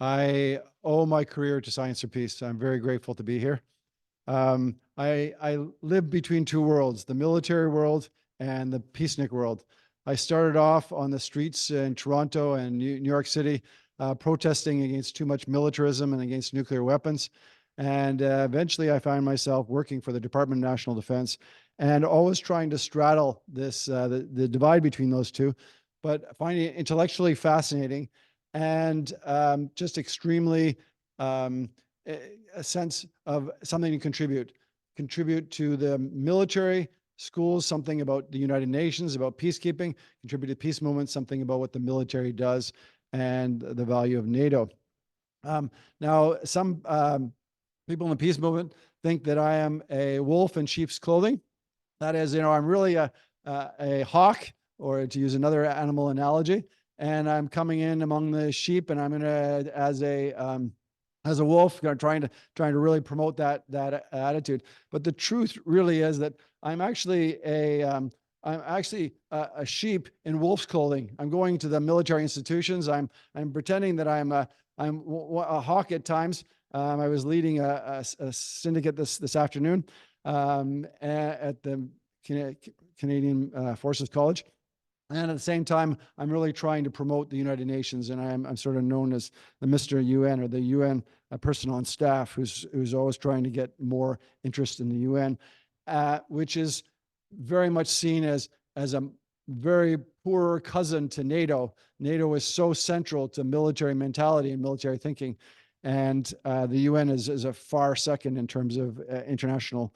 I owe my career to Science for Peace. I'm very grateful to be here. I live between two worlds, the military world and the peacenik world. I started off on the streets in Toronto and New York City, protesting against too much militarism and against nuclear weapons. And eventually I found myself working for the Department of National Defense and always trying to straddle this, the divide between those two, but finding it intellectually fascinating and just extremely a sense of something to contribute to the military schools, something about the United Nations, about peacekeeping, contribute to peace movements, something about what the military does and the value of NATO. Now, some people in the peace movement think that I am a wolf in sheep's clothing. That is, I'm really a hawk, or to use another animal analogy, and I'm coming in among the sheep, and I'm going to, as a wolf, trying to really promote that attitude. But the truth really is that I'm actually a sheep in wolf's clothing. I'm going to the military institutions. I'm pretending that I'm a hawk at times. I was leading a syndicate this afternoon at the Canadian Forces College. And at the same time, I'm really trying to promote the United Nations, and I'm sort of known as the Mr. UN, or the UN person on staff who's always trying to get more interest in the UN, which is very much seen as a very poor cousin to NATO. NATO is so central to military mentality and military thinking, and the UN is a far second in terms of international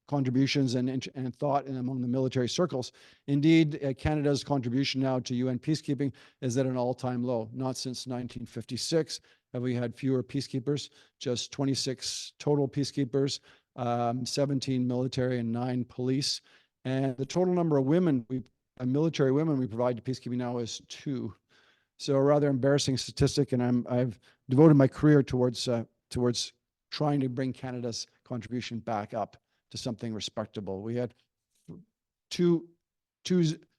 contributions and thought among the military circles. Indeed, Canada's contribution now to UN peacekeeping is at an all-time low. Not since 1956 have we had fewer peacekeepers, just 26 total peacekeepers, 17 military and 9 police. And the total number of women, military women we provide to peacekeeping now is 2. So a rather embarrassing statistic, and I've devoted my career towards trying to bring Canada's contribution back up to something respectable. We had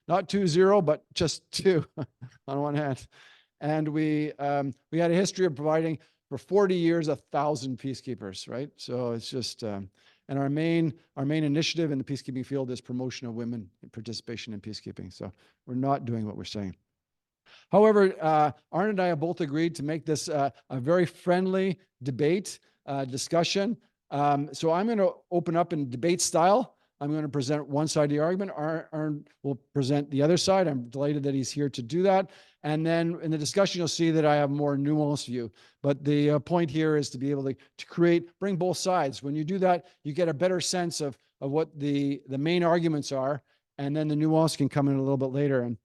not 2-0, but just 2 on one hand. And we had a history of providing for 40 years 1,000 peacekeepers, right? So it's just, and our main initiative in the peacekeeping field is promotion of women and participation in peacekeeping. So we're not doing what we're saying. However, Arnd and I have both agreed to make this a very friendly debate, discussion. So I'm going to open up in debate style. I'm going to present one side of the argument. Arnd will present the other side. I'm delighted that he's here to do that. And then in the discussion, you'll see that I have a more nuanced view. But the point here is to be able to bring both sides. When you do that, you get a better sense of what the main arguments are, and then the nuance can come in a little bit later. And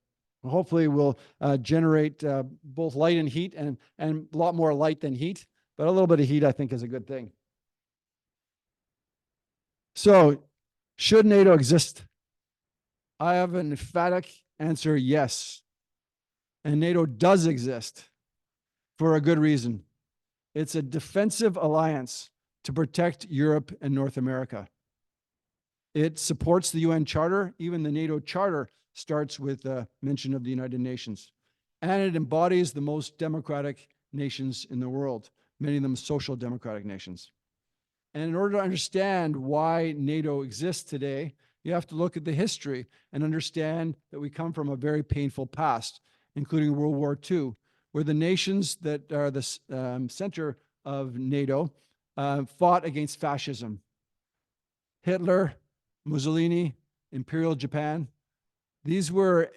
hopefully we'll generate both light and heat, and a lot more light than heat. But a little bit of heat, I think, is a good thing. So, should NATO exist? I have an emphatic answer: yes. And NATO does exist for a good reason. It's a defensive alliance to protect Europe and North America. It supports the UN Charter. Even the NATO Charter starts with a mention of the United Nations. And it embodies the most democratic nations in the world, many of them social democratic nations. And in order to understand why NATO exists today, you have to look at the history and understand that we come from a very painful past, including World War II, where the nations that are the center of NATO fought against fascism. Hitler, Mussolini, Imperial Japan. These were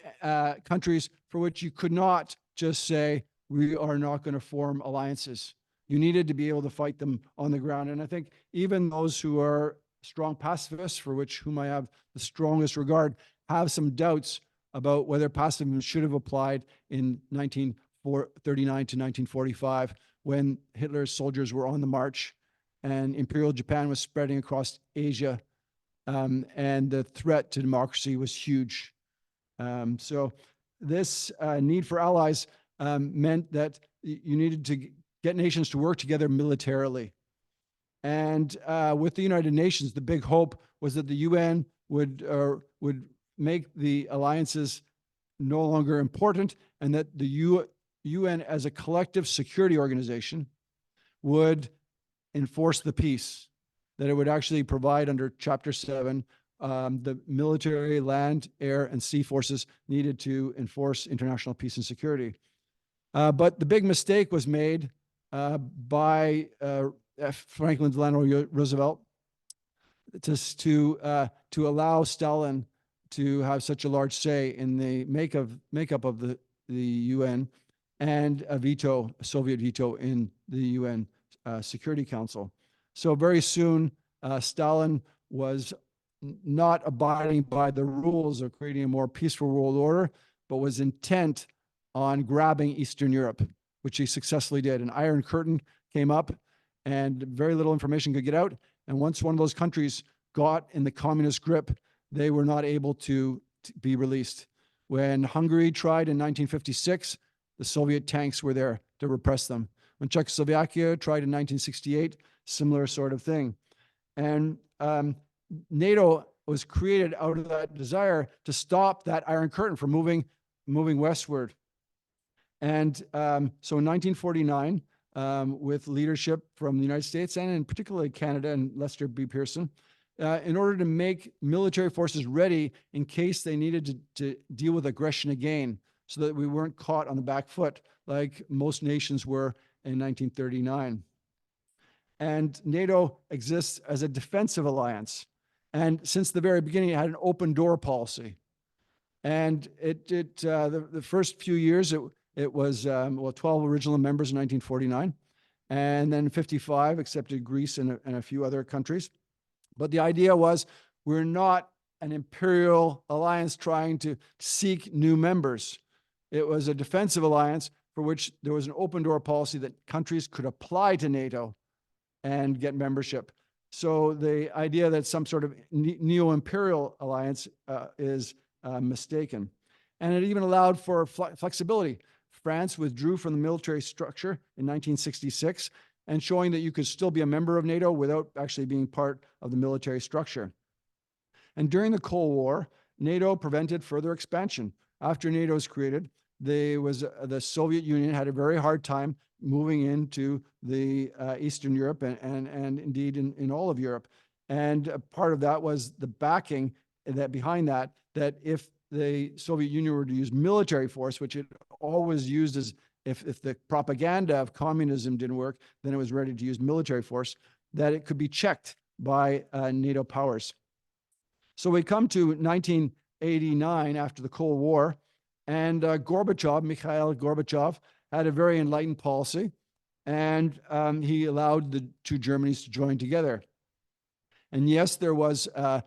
countries for which you could not just say, we are not going to form alliances. You needed to be able to fight them on the ground. And I think even those who are strong pacifists, for whom I have the strongest regard, have some doubts about whether pacifism should have applied in 1939 to 1945, when Hitler's soldiers were on the march and Imperial Japan was spreading across Asia, and the threat to democracy was huge. So this need for allies meant that you needed to get nations to work together militarily. And with the United Nations, the big hope was that the UN would make the alliances no longer important, and that the UN as a collective security organization would enforce the peace, that it would actually provide under Chapter 7 the military, land, air, and sea forces needed to enforce international peace and security. But the big mistake was made by Franklin Delano Roosevelt to allow Stalin to have such a large say in the makeup of the UN, and a Soviet veto in the UN Security Council. So very soon, Stalin was not abiding by the rules of creating a more peaceful world order, but was intent on grabbing Eastern Europe, which he successfully did. An Iron Curtain came up, and very little information could get out. And once one of those countries got in the communist grip, they were not able to be released. When Hungary tried in 1956, the Soviet tanks were there to repress them. When Czechoslovakia tried in 1968, similar sort of thing. And NATO was created out of that desire to stop that Iron Curtain from moving westward. And so in 1949, with leadership from the United States and in particularly Canada and Lester B. Pearson, in order to make military forces ready in case they needed to deal with aggression again, so that we weren't caught on the back foot like most nations were in 1939. And NATO exists as a defensive alliance. And since the very beginning, it had an open door policy. And the first few years, it was 12 original members in 1949, and then 55 accepted Greece and a few other countries. But the idea was, we're not an imperial alliance trying to seek new members. It was a defensive alliance for which there was an open door policy that countries could apply to NATO and get membership. So the idea that some sort of neo-imperial alliance is mistaken. And it even allowed for flexibility. France withdrew from the military structure in 1966, and showing that you could still be a member of NATO without actually being part of the military structure. And during the Cold War, NATO prevented further expansion. After NATO was created, the Soviet Union had a very hard time moving into the Eastern Europe and indeed in all of Europe. And part of that was the backing that behind that if the Soviet Union were to use military force, which it always used as if the propaganda of communism didn't work, then it was ready to use military force, that it could be checked by NATO powers. So we come to 1989 after the Cold War, and Mikhail Gorbachev, had a very enlightened policy, and he allowed the two Germanys to join together. And yes, there was a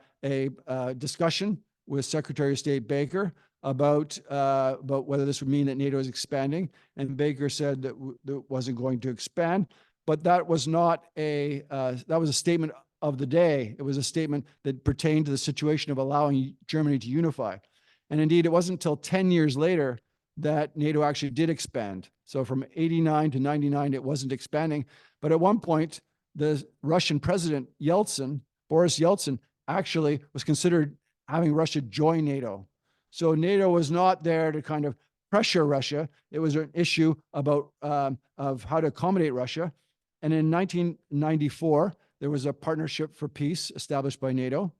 discussion with Secretary of State Baker about whether this would mean that NATO is expanding, and Baker said that it wasn't going to expand. But that was not that was a statement of the day. It was a statement that pertained to the situation of allowing Germany to unify. And indeed, it wasn't until 10 years later that NATO actually did expand. So from 89 to 99, it wasn't expanding. But at one point, the Russian president, Boris Yeltsin, actually was considered having Russia join NATO. So NATO was not there to kind of pressure Russia. It was an issue about of how to accommodate Russia. And in 1994, there was a partnership for peace established by NATO.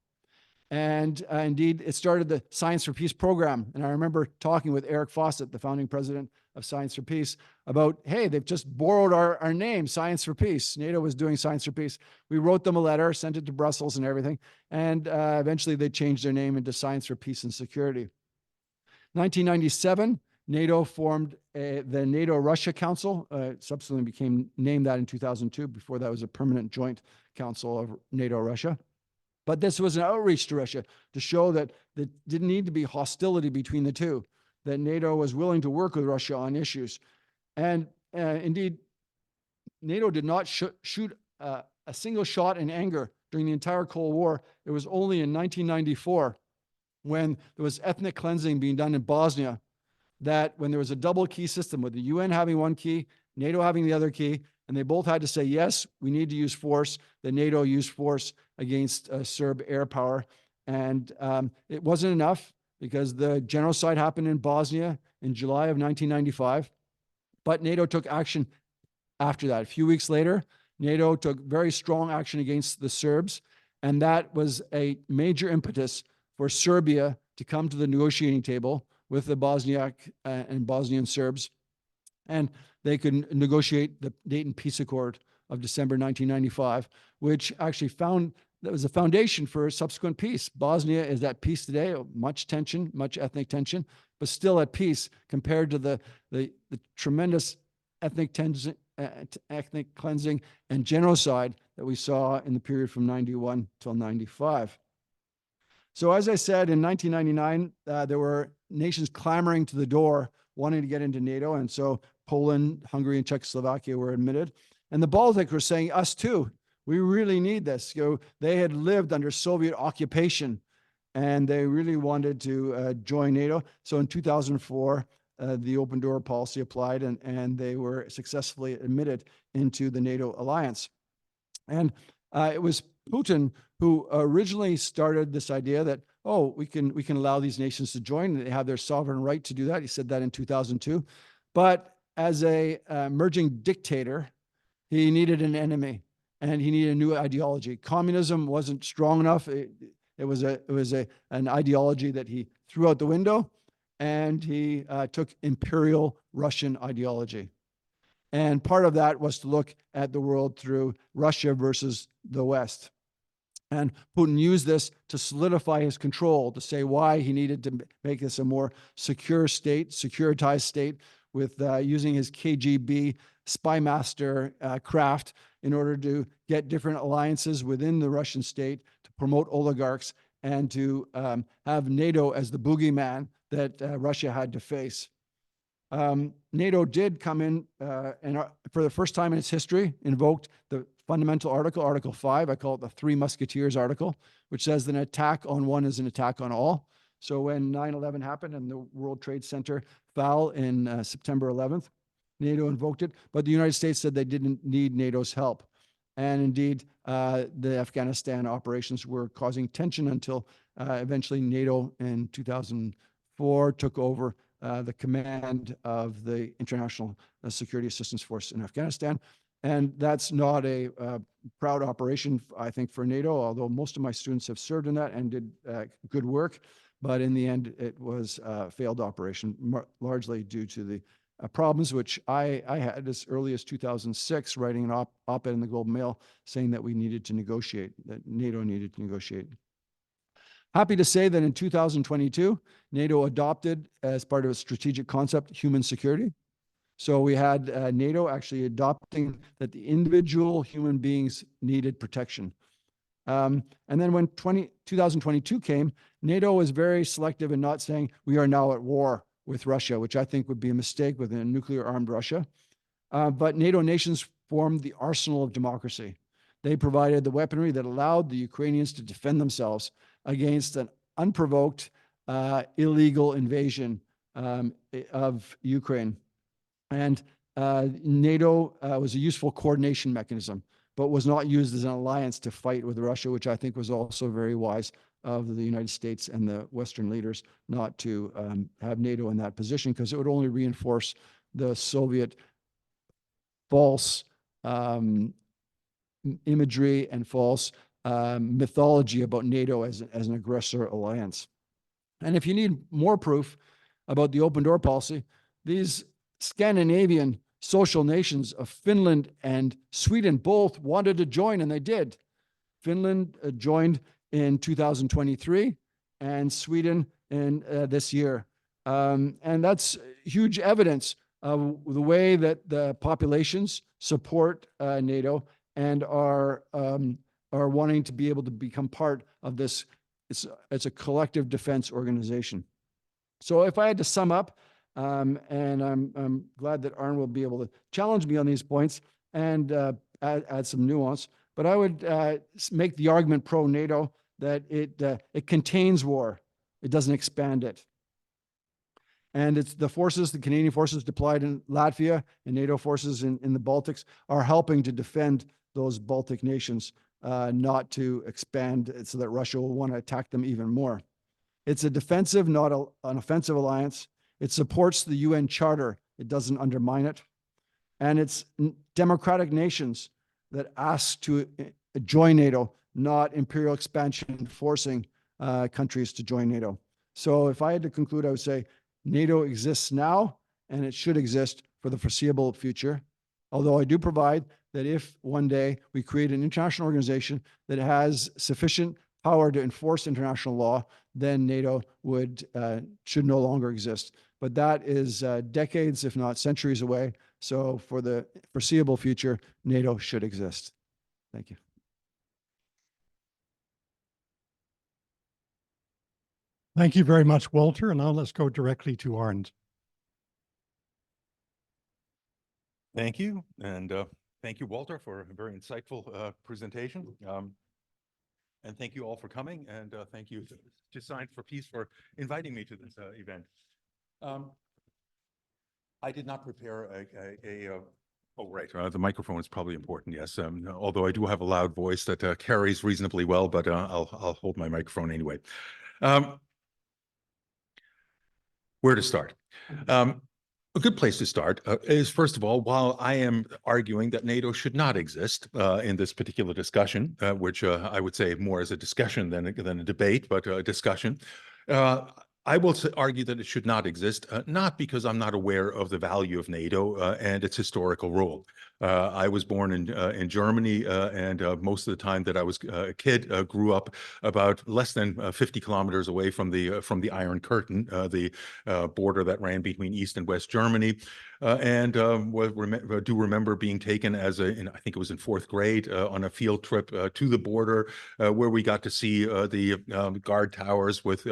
And indeed, it started the Science for Peace program. And I remember talking with Eric Fawcett, the founding president of Science for Peace, about, hey, they've just borrowed our name, Science for Peace. NATO was doing Science for Peace. We wrote them a letter, sent it to Brussels and everything. And eventually they changed their name into Science for Peace and Security. 1997, NATO formed the NATO-Russia Council. Subsequently became named that in 2002. Before that was a permanent joint council of NATO-Russia. But this was an outreach to Russia to show that there didn't need to be hostility between the two, that NATO was willing to work with Russia on issues. And indeed, NATO did not shoot a single shot in anger during the entire Cold War. It was only in 1994, when there was ethnic cleansing being done in Bosnia, that when there was a double key system with the UN having one key, NATO having the other key, and they both had to say, yes, we need to use force, that NATO used force against Serb air power. And it wasn't enough, because the genocide happened in Bosnia in July of 1995. But NATO took action after that. A few weeks later, NATO took very strong action against the Serbs, and that was a major impetus for Serbia to come to the negotiating table with the Bosniak and Bosnian Serbs, and they could negotiate the Dayton Peace Accord of December 1995, which actually that was a foundation for subsequent peace. Bosnia is at peace today, much tension, much ethnic tension, but still at peace compared to the tremendous ethnic cleansing and genocide that we saw in the period from 91 till 95. So as I said, in 1999, there were nations clamoring to the door, wanting to get into NATO. And so Poland, Hungary, and Czechoslovakia were admitted. And the Baltics were saying, us too, we really need this. They had lived under Soviet occupation, and they really wanted to join NATO. So in 2004, the open door policy applied, and they were successfully admitted into the NATO alliance. And it was Putin who originally started this idea that, oh, we can allow these nations to join, and they have their sovereign right to do that. He said that in 2002. But as a emerging dictator, he needed an enemy, and he needed a new ideology. Communism wasn't strong enough. It was an ideology that he threw out the window, and he took imperial Russian ideology. And part of that was to look at the world through Russia versus the West. And Putin used this to solidify his control, to say why he needed to make this a more secure state, securitized state, with using his KGB spy master craft in order to get different alliances within the Russian state, to promote oligarchs, and to have NATO as the boogeyman that Russia had to face. NATO did come in and for the first time in its history invoked the fundamental article, Article 5. I call it the Three Musketeers article, which says that an attack on one is an attack on all. So when 9/11 happened and the World Trade Center fell in September 11th, NATO invoked it, but the United States said they didn't need NATO's help. And indeed, the Afghanistan operations were causing tension until eventually NATO in 2004 took over the command of the International Security Assistance Force in Afghanistan. And that's not a proud operation, I think, for NATO, although most of my students have served in that and did good work. But in the end, it was a failed operation, largely due to the problems which I had as early as 2006, writing an op-ed in the Globe and Mail saying that we needed to negotiate, that NATO needed to negotiate. Happy to say that in 2022, NATO adopted, as part of its strategic concept, human security. So we had NATO actually adopting that the individual human beings needed protection. And then when 2022 came, NATO was very selective in not saying we are now at war with Russia, which I think would be a mistake with a nuclear-armed Russia. But NATO nations formed the arsenal of democracy. They provided the weaponry that allowed the Ukrainians to defend themselves against an unprovoked, illegal invasion of Ukraine. And NATO was a useful coordination mechanism, but was not used as an alliance to fight with Russia, which I think was also very wise of the United States and the Western leaders not to have NATO in that position, because it would only reinforce the Soviet false imagery and false mythology about NATO as an aggressor alliance. And if you need more proof about the open door policy, these Scandinavian social nations of Finland and Sweden both wanted to join, and they did. Finland joined in 2023 and Sweden in this year. And that's huge evidence of the way that the populations support NATO and are wanting to be able to become part of this. It's a collective defense organization. So if I had to sum up, and I'm glad that Arnd will be able to challenge me on these points and add some nuance, but I would make the argument pro-NATO that it contains war. It doesn't expand it. And it's the forces, the Canadian forces deployed in Latvia and NATO forces in the Baltics are helping to defend those Baltic nations, not to expand so that Russia will want to attack them even more. It's a defensive, not an offensive alliance. It supports the UN Charter. It doesn't undermine it. And it's democratic nations that ask to join NATO, not imperial expansion forcing countries to join NATO. So if I had to conclude, I would say NATO exists now, and it should exist for the foreseeable future. Although I do provide that if one day we create an international organization that has sufficient power to enforce international law, then NATO should no longer exist. But that is decades, if not centuries away. So for the foreseeable future, NATO should exist. Thank you. Thank you very much, Walter. And now let's go directly to Arnd. Thank you. And thank you, Walter, for a very insightful presentation. And thank you all for coming. And thank you to Science for Peace for inviting me to this event. I did not prepare oh, right. The microphone is probably important, yes. Although I do have a loud voice that carries reasonably well, but I'll hold my microphone anyway. Where to start? A good place to start is, first of all, while I am arguing that NATO should not exist in this particular discussion, which I would say more as a discussion than a debate, but a discussion, I will argue that it should not exist, not because I'm not aware of the value of NATO and its historical role. I was born in Germany, and most of the time that I was a kid, grew up about less than 50 kilometers away from the Iron Curtain, the border that ran between East and West Germany. And do remember being taken I think it was in 4th grade, on a field trip to the border, where we got to see the guard towers with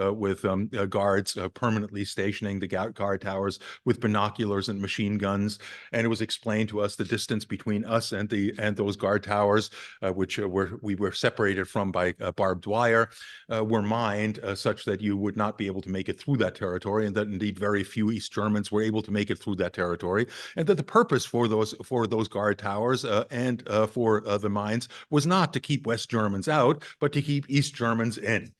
guards permanently stationing the guard towers with binoculars and machine guns. And it was explained to us the distance between us and those guard towers, which we were separated from by barbed wire, were mined such that you would not be able to make it through that territory, and that indeed very few East Germans were able to make it through that territory. And that the purpose for those guard towers and for the mines was not to keep West Germans out, but to keep East Germans in.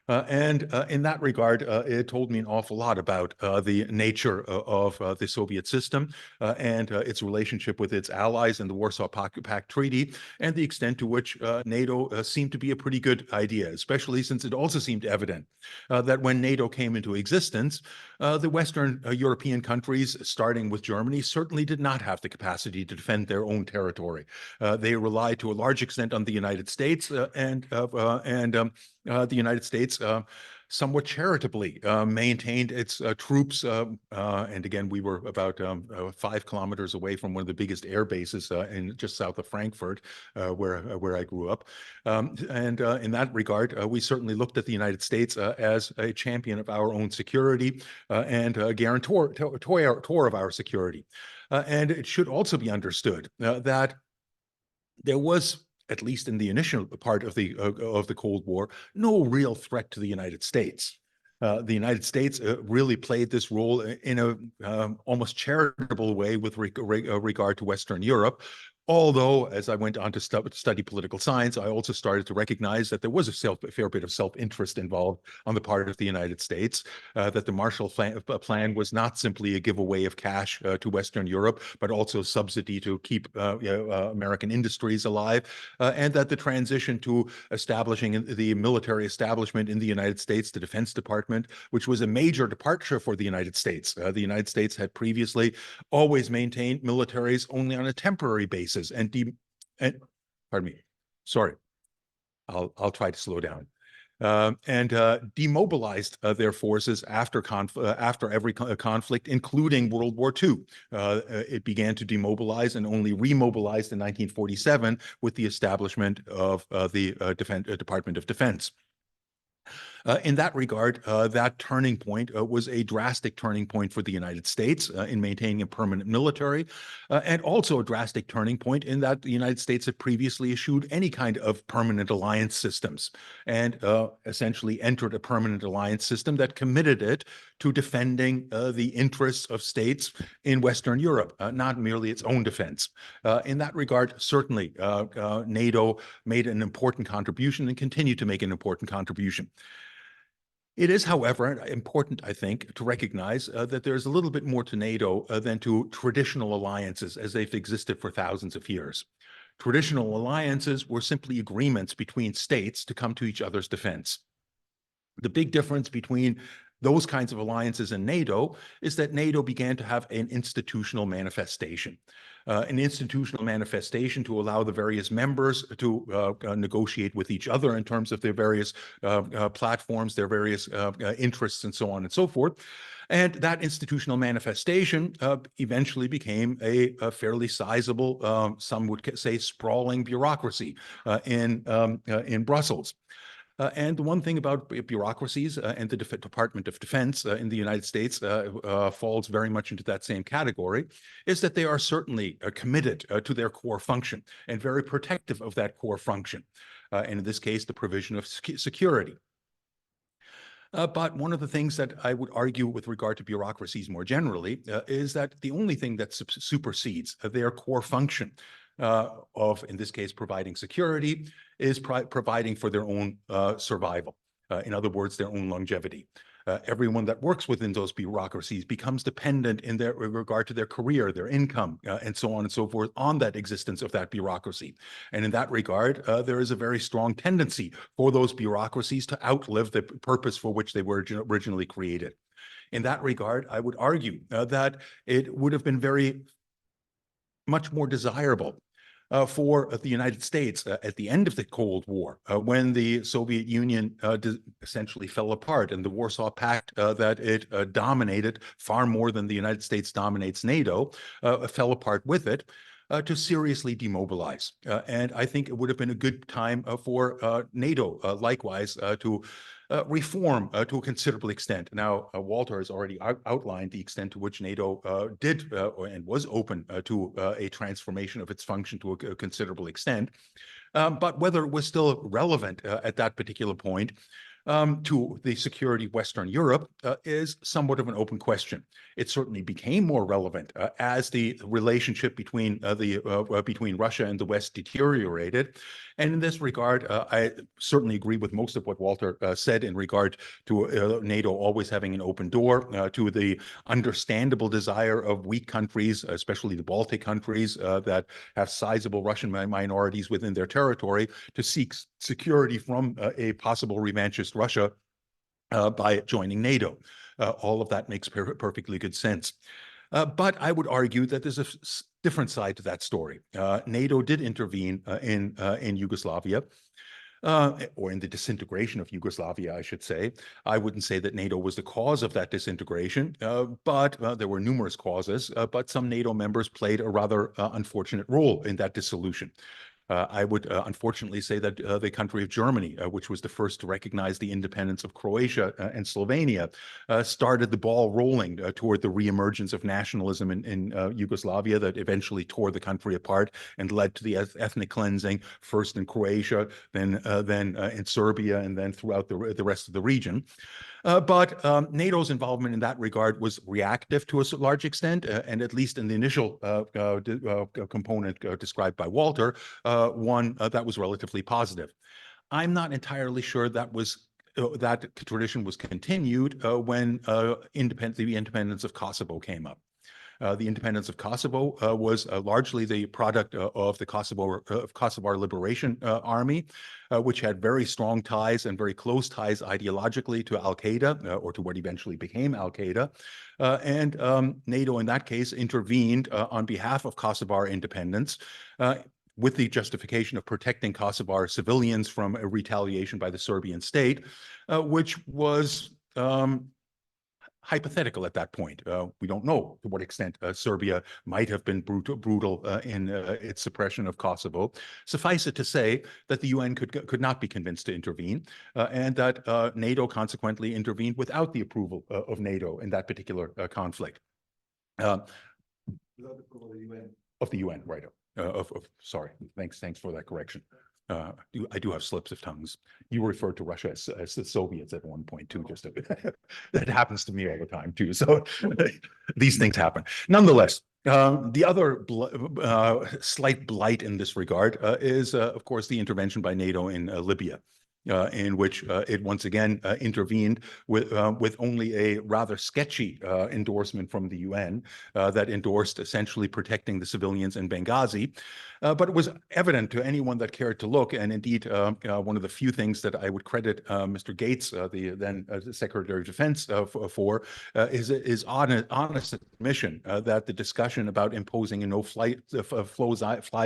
And in that regard, it told me an awful lot about the nature of the Soviet system and its relationship with its allies in the Warsaw Pact Treaty, and the extent to which NATO seemed to be a pretty good idea, especially since it also seemed evident that when NATO came into existence, the Western European countries, starting with Germany, certainly did not have the capacity to defend their own territory. They relied to a large extent on the United States, and the United States somewhat charitably maintained its troops. And again, we were about 5 kilometers away from one of the biggest air bases just south of Frankfurt, where I grew up. And in that regard, we certainly looked at the United States as a champion of our own security and a guarantor of our security. And it should also be understood that there was, at least in the initial part of the Cold War, no real threat to the United States. The United States really played this role in a almost charitable way with regard to Western Europe. Although, as I went on to study political science, I also started to recognize that there was a fair bit of self-interest involved on the part of the United States, that the Marshall Plan was not simply a giveaway of cash to Western Europe, but also a subsidy to keep American industries alive, and that the transition to establishing the military establishment in the United States, the Defense Department, which was a major departure for the United States. The United States had previously always maintained militaries only on a temporary basis. And pardon me, sorry, I'll try to slow down. Demobilized their forces after every conflict, including World War II. It began to demobilize and only remobilized in 1947 with the establishment of the Department of Defense. In that regard, that turning point was a drastic turning point for the United States in maintaining a permanent military, and also a drastic turning point in that the United States had previously eschewed any kind of permanent alliance systems, and essentially entered a permanent alliance system that committed it to defending the interests of states in Western Europe, not merely its own defense. In that regard, certainly NATO made an important contribution and continued to make an important contribution. It is, however, important, I think, to recognize that there's a little bit more to NATO than to traditional alliances as they've existed for thousands of years. Traditional alliances were simply agreements between states to come to each other's defense. The big difference between those kinds of alliances and NATO is that NATO began to have an institutional manifestation. To allow the various members to negotiate with each other in terms of their various platforms, their various interests, and so on and so forth. And that institutional manifestation eventually became a fairly sizable, some would say sprawling bureaucracy in Brussels. And the one thing about bureaucracies and the Department of Defense in the United States falls very much into that same category, is that they are certainly committed to their core function and very protective of that core function. And in this case, the provision of security. But one of the things that I would argue with regard to bureaucracies more generally is that the only thing that supersedes their core function of, in this case, providing security, is providing for their own survival. In other words, their own longevity. Everyone that works within those bureaucracies becomes dependent in regard to their career, their income, and so on and so forth on that existence of that bureaucracy. And in that regard, there is a very strong tendency for those bureaucracies to outlive the purpose for which they were originally created. In that regard, I would argue that it would have been very much more desirable for the United States at the end of the Cold War, when the Soviet Union essentially fell apart and the Warsaw Pact that it dominated far more than the United States dominates NATO, fell apart with it, to seriously demobilize. And I think it would have been a good time for NATO, likewise, to reform to a considerable extent. Now, Walter has already outlined the extent to which NATO did and was open to a transformation of its function to a considerable extent. But whether it was still relevant at that particular point to the security of Western Europe is somewhat of an open question. It certainly became more relevant as the relationship between Russia and the West deteriorated. And in this regard, I certainly agree with most of what Walter said in regard to NATO always having an open door to the understandable desire of weak countries, especially the Baltic countries that have sizable Russian minorities within their territory, to seek security from a possible revanchist Russia by joining NATO. All of that makes perfectly good sense. But I would argue that there's a different side to that story. NATO did intervene in Yugoslavia, or in the disintegration of Yugoslavia, I should say. I wouldn't say that NATO was the cause of that disintegration, but there were numerous causes, but some NATO members played a rather unfortunate role in that dissolution. I would unfortunately say that the country of Germany, which was the first to recognize the independence of Croatia and Slovenia, started the ball rolling toward the reemergence of nationalism in Yugoslavia that eventually tore the country apart and led to the ethnic cleansing, first in Croatia, then in Serbia, and then throughout the rest of the region. But NATO's involvement in that regard was reactive to a large extent, and at least in the initial component described by Walter, one that was relatively positive. I'm not entirely sure that tradition was continued when the independence of Kosovo came up. The independence of Kosovo was largely the product of the Kosovar Liberation Army, which had very strong ties and very close ties ideologically to Al-Qaeda, or to what eventually became Al-Qaeda. And NATO, in that case, intervened on behalf of Kosovar independence, with the justification of protecting Kosovar civilians from a retaliation by the Serbian state, which was hypothetical at that point. We don't know to what extent Serbia might have been brutal in its suppression of Kosovo. Suffice it to say that the UN could not be convinced to intervene, and that NATO consequently intervened without the approval of NATO in that particular conflict. Without the approval of the UN, right? Sorry, thanks for that correction. I do have slips of tongues. You referred to Russia as the Soviets at one point too. Just that happens to me all the time too. So these things happen. Nonetheless, the other slight blight in this regard is, of course, the intervention by NATO in Libya. in which it once again intervened with only a rather sketchy endorsement from the UN that endorsed essentially protecting the civilians in Benghazi. But it was evident to anyone that cared to look, and indeed one of the few things that I would credit Mr. Gates, the then Secretary of Defense, for is honest admission that the discussion about imposing a no-fly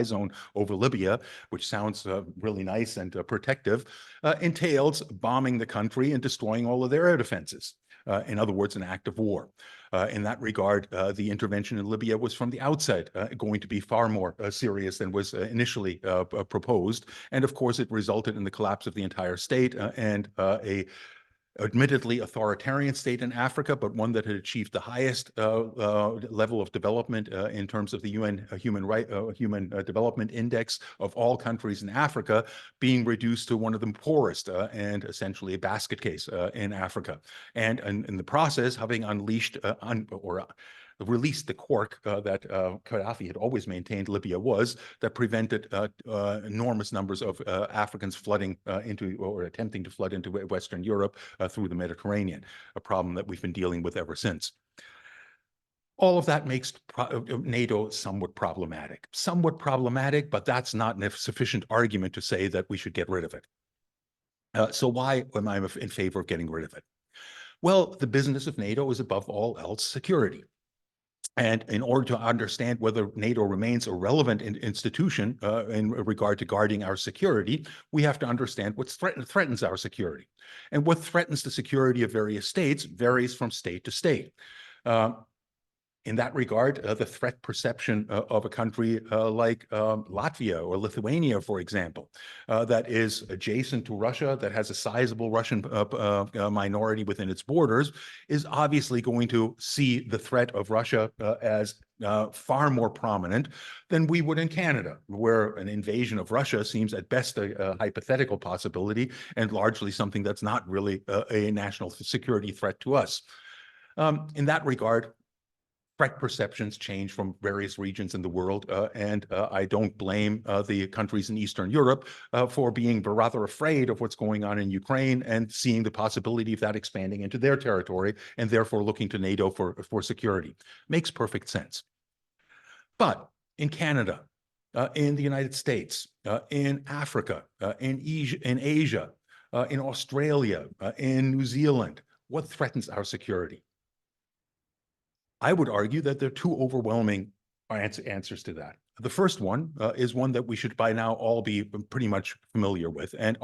zone over Libya, which sounds really nice and protective, entails bombing the country and destroying all of their air defenses. In other words, an act of war. In that regard, the intervention in Libya was from the outset going to be far more serious than was initially proposed. And of course, it resulted in the collapse of the entire state and a admittedly authoritarian state in Africa, but one that had achieved the highest level of development in terms of the UN Human Development Index of all countries in Africa, being reduced to one of the poorest and essentially a basket case in Africa. And in the process, having unleashed released the cork that Gaddafi had always maintained Libya was, that prevented enormous numbers of Africans flooding into or attempting to flood into Western Europe through the Mediterranean, a problem that we've been dealing with ever since. All of that makes NATO somewhat problematic, but that's not a sufficient argument to say that we should get rid of it. So why am I in favor of getting rid of it? Well, the business of NATO is above all else security. And in order to understand whether NATO remains a relevant institution in regard to guarding our security, we have to understand what threatens our security. And what threatens the security of various states varies from state to state. In that regard, the threat perception of a country like Latvia or Lithuania, for example, that is adjacent to Russia, that has a sizable Russian minority within its borders, is obviously going to see the threat of Russia as far more prominent than we would in Canada, where an invasion of Russia seems at best a hypothetical possibility and largely something that's not really a national security threat to us. In that regard, threat perceptions change from various regions in the world, and I don't blame the countries in Eastern Europe for being rather afraid of what's going on in Ukraine and seeing the possibility of that expanding into their territory and therefore looking to NATO for security. Makes perfect sense. But in Canada, in the United States, in Africa, in Asia, in Australia, in New Zealand, what threatens our security? I would argue that there are two overwhelming answers to that. The first one is one that we should by now all be pretty much familiar with and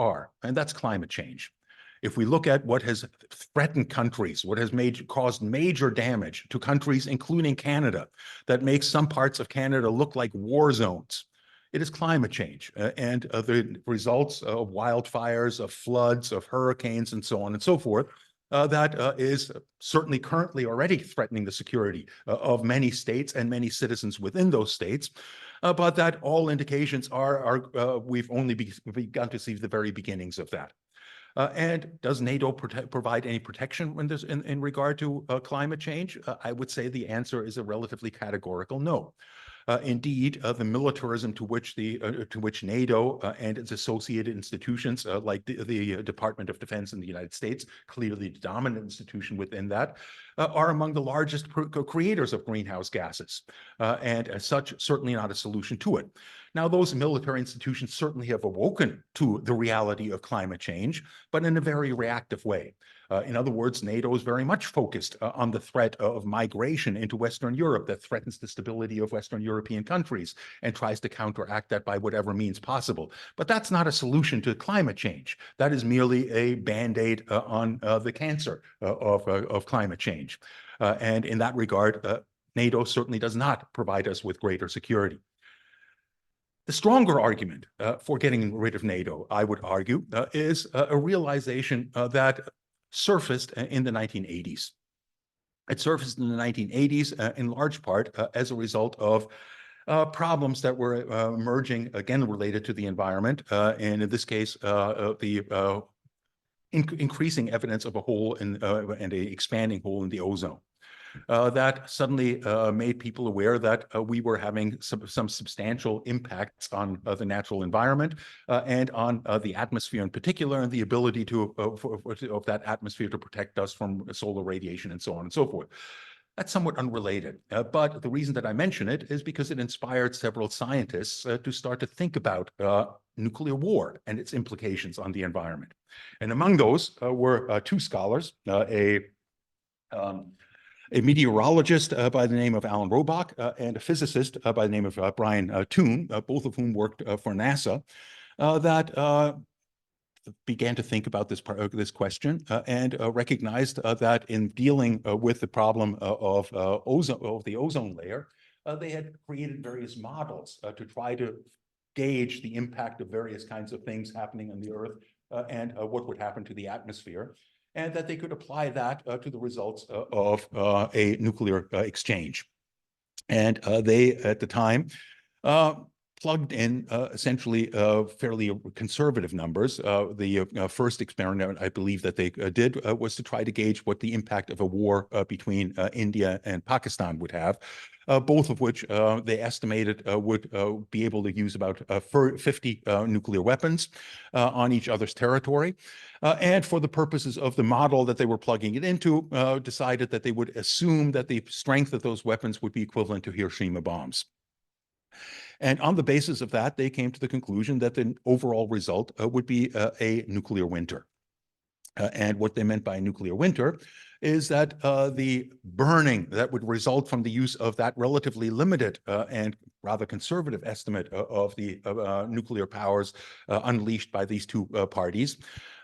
that's climate change. If we look at what has threatened countries, what has caused major damage to countries, including Canada, that makes some parts of Canada look like war zones, it is climate change and the results of wildfires, of floods, of hurricanes, and so on and so forth. That is certainly currently already threatening the security of many states and many citizens within those states, but that all indications are we've only begun to see the very beginnings of that. And does NATO provide any protection when in regard to climate change? I would say the answer is a relatively categorical no. Indeed, the militarism to which NATO and its associated institutions, like the Department of Defense in the United States, clearly the dominant institution within that, are among the largest creators of greenhouse gases, and as such, certainly not a solution to it. Now, those military institutions certainly have awoken to the reality of climate change, but in a very reactive way. In other words, NATO is very much focused on the threat of migration into Western Europe that threatens the stability of Western European countries and tries to counteract that by whatever means possible. But that's not a solution to climate change. That is merely a Band-Aid on the cancer of climate change. And in that regard, NATO certainly does not provide us with greater security. The stronger argument for getting rid of NATO, I would argue, is a realization that surfaced in the 1980s. It surfaced in the 1980s in large part as a result of problems that were emerging, again, related to the environment, and in this case, the increasing evidence of a hole and a expanding hole in the ozone. that suddenly made people aware that we were having some substantial impacts on the natural environment and on the atmosphere in particular, and the ability of that atmosphere to protect us from solar radiation and so on and so forth. That's somewhat unrelated, but the reason that I mention it is because it inspired several scientists to start to think about nuclear war and its implications on the environment. And among those were two scholars, a meteorologist by the name of Alan Robach and a physicist by the name of Brian Toon, both of whom worked for NASA, that began to think about this question and recognized that in dealing with the problem of the ozone layer, they had created various models to try to gauge the impact of various kinds of things happening on the Earth and what would happen to the atmosphere, and that they could apply that to the results of a nuclear exchange. And they, at the time, plugged in essentially fairly conservative numbers. The first experiment I believe that they did was to try to gauge what the impact of a war between India and Pakistan would have, both of which they estimated would be able to use about 50 nuclear weapons on each other's territory. And for the purposes of the model that they were plugging it into, decided that they would assume that the strength of those weapons would be equivalent to Hiroshima bombs. And on the basis of that, they came to the conclusion that the overall result would be a nuclear winter. And what they meant by a nuclear winter is that the burning that would result from the use of that relatively limited and rather conservative estimate of the nuclear powers unleashed by these two parties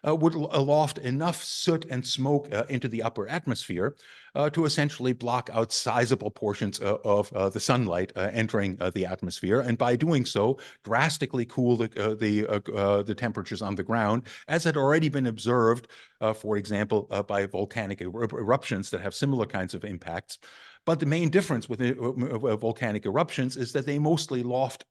would aloft enough soot and smoke into the upper atmosphere to essentially block out sizable portions of the sunlight entering the atmosphere, and by doing so, drastically cool the temperatures on the ground, as had already been observed, for example, by volcanic eruptions that have similar kinds of impacts. But the main difference with volcanic eruptions is that they mostly loft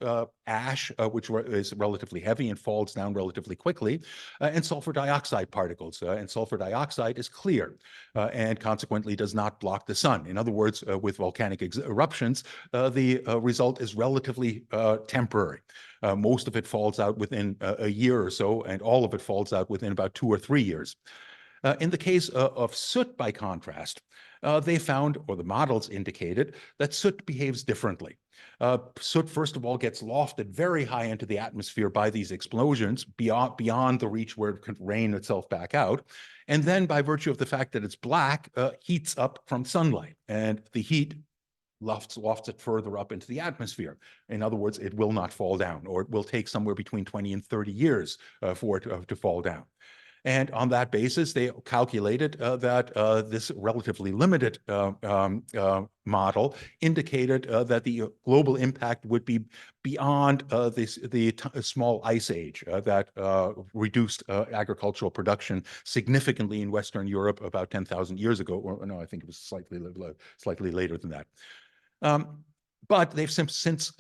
ash, which is relatively heavy and falls down relatively quickly, and sulfur dioxide particles. And sulfur dioxide is clear and consequently does not block the sun. In other words, with volcanic eruptions, the result is relatively temporary. Most of it falls out within a year or so, and all of it falls out within about 2 or 3 years. In the case of soot, by contrast, they found, or the models indicated, that soot behaves differently. Soot, first of all, gets lofted very high into the atmosphere by these explosions, beyond the reach where it can rain itself back out. And then, by virtue of the fact that it's black, heats up from sunlight. And the heat lofts it further up into the atmosphere. In other words, it will not fall down, or it will take somewhere between 20 and 30 years for it to fall down. And on that basis, they calculated that this relatively limited model indicated that the global impact would be beyond the small ice age that reduced agricultural production significantly in Western Europe about 10,000 years ago. Or no, I think it was slightly later than that. But they've since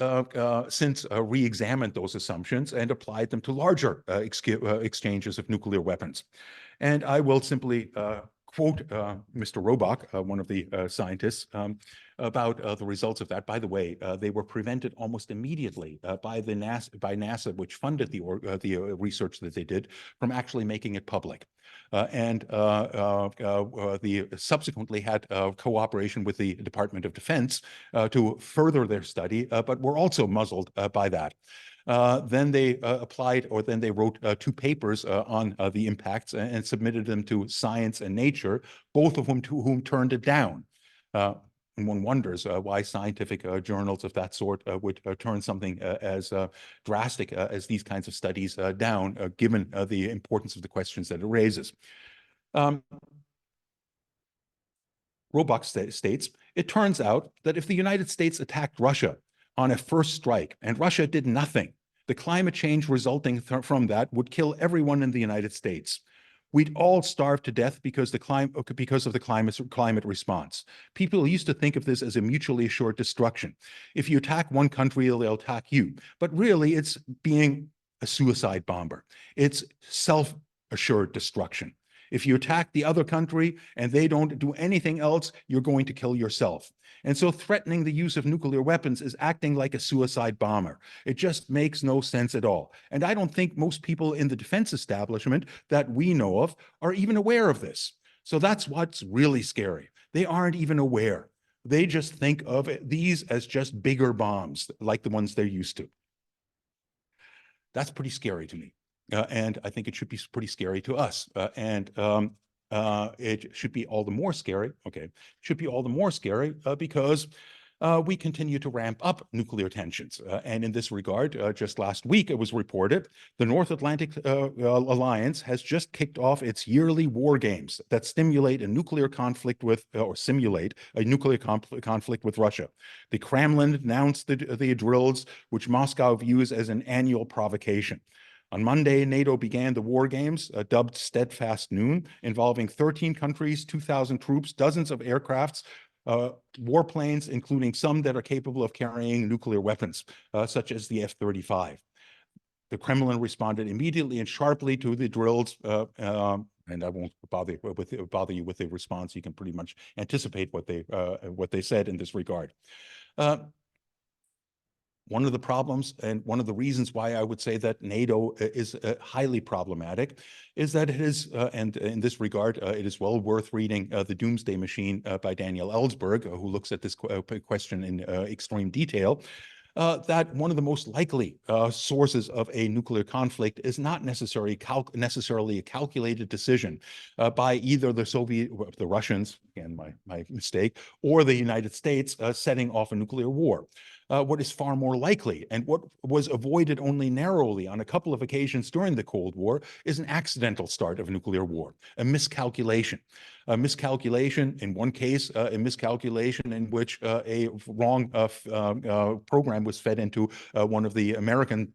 re-examined those assumptions and applied them to larger exchanges of nuclear weapons. And I will simply quote Mr. Robach, one of the scientists, about the results of that. By the way, they were prevented almost immediately by NASA, which funded the research that they did, from actually making it public. And they subsequently had cooperation with the Department of Defense to further their study, but were also muzzled by that. Then they then they wrote 2 papers on the impacts and submitted them to Science and Nature, both of whom turned it down. And one wonders why scientific journals of that sort would turn something as drastic as these kinds of studies down, given the importance of the questions that it raises. Robach states, it turns out that if the United States attacked Russia on a first strike and Russia did nothing, the climate change resulting from that would kill everyone in the United States. We'd all starve to death because of the climate response. People used to think of this as a mutually assured destruction. If you attack one country, they'll attack you. But really, it's being a suicide bomber. It's self-assured destruction. If you attack the other country and they don't do anything else, you're going to kill yourself. And so threatening the use of nuclear weapons is acting like a suicide bomber. It just makes no sense at all. And I don't think most people in the defense establishment that we know of are even aware of this. So that's what's really scary. They aren't even aware. They just think of these as just bigger bombs, like the ones they're used to. That's pretty scary to me. And I think it should be pretty scary to us. It should be all the more scary. Okay, should be all the more scary because we continue to ramp up nuclear tensions. And in this regard, just last week it was reported the North Atlantic Alliance has just kicked off its yearly war games that stimulate a nuclear conflict with, or simulate a nuclear conflict with Russia. The Kremlin announced the drills, which Moscow views as an annual provocation. On Monday, NATO began the war games, dubbed Steadfast Noon, involving 13 countries, 2,000 troops, dozens of aircrafts, warplanes, including some that are capable of carrying nuclear weapons, such as the F-35. The Kremlin responded immediately and sharply to the drills, and I won't bother you with the response. You can pretty much anticipate what they said in this regard. One of the problems and one of the reasons why I would say that NATO is highly problematic is that it is, and in this regard, it is well worth reading The Doomsday Machine by Daniel Ellsberg, who looks at this question in extreme detail. That one of the most likely sources of a nuclear conflict is not necessarily a calculated decision by either the Russians, again, my mistake, or the United States setting off a nuclear war. What is far more likely, and what was avoided only narrowly on a couple of occasions during the Cold War, is an accidental start of a nuclear war, a miscalculation. A miscalculation, in one case, a miscalculation in which a wrong program was fed into one of the American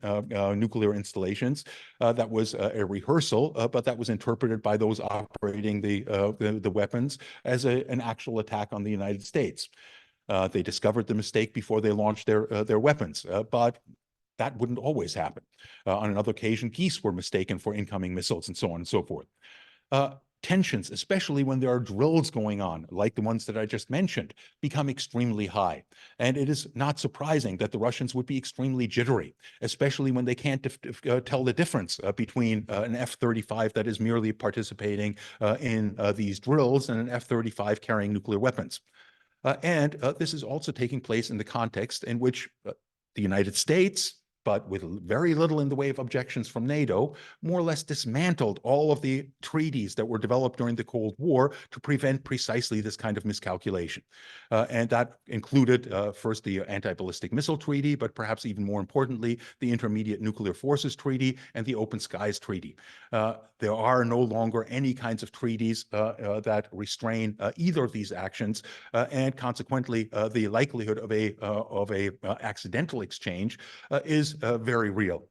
nuclear installations. That was a rehearsal, but that was interpreted by those operating the weapons as an actual attack on the United States. They discovered the mistake before they launched their weapons, but that wouldn't always happen. On another occasion, geese were mistaken for incoming missiles and so on and so forth. Tensions, especially when there are drills going on, like the ones that I just mentioned, become extremely high. And it is not surprising that the Russians would be extremely jittery, especially when they can't tell the difference between an F-35 that is merely participating in these drills and an F-35 carrying nuclear weapons. This is also taking place in the context in which the United States, but with very little in the way of objections from NATO, more or less dismantled all of the treaties that were developed during the Cold War to prevent precisely this kind of miscalculation. And that included first the Anti-Ballistic Missile Treaty, but perhaps even more importantly, the Intermediate Nuclear Forces Treaty and the Open Skies Treaty. There are no longer any kinds of treaties that restrain either of these actions, and consequently, the likelihood of a accidental exchange is very real.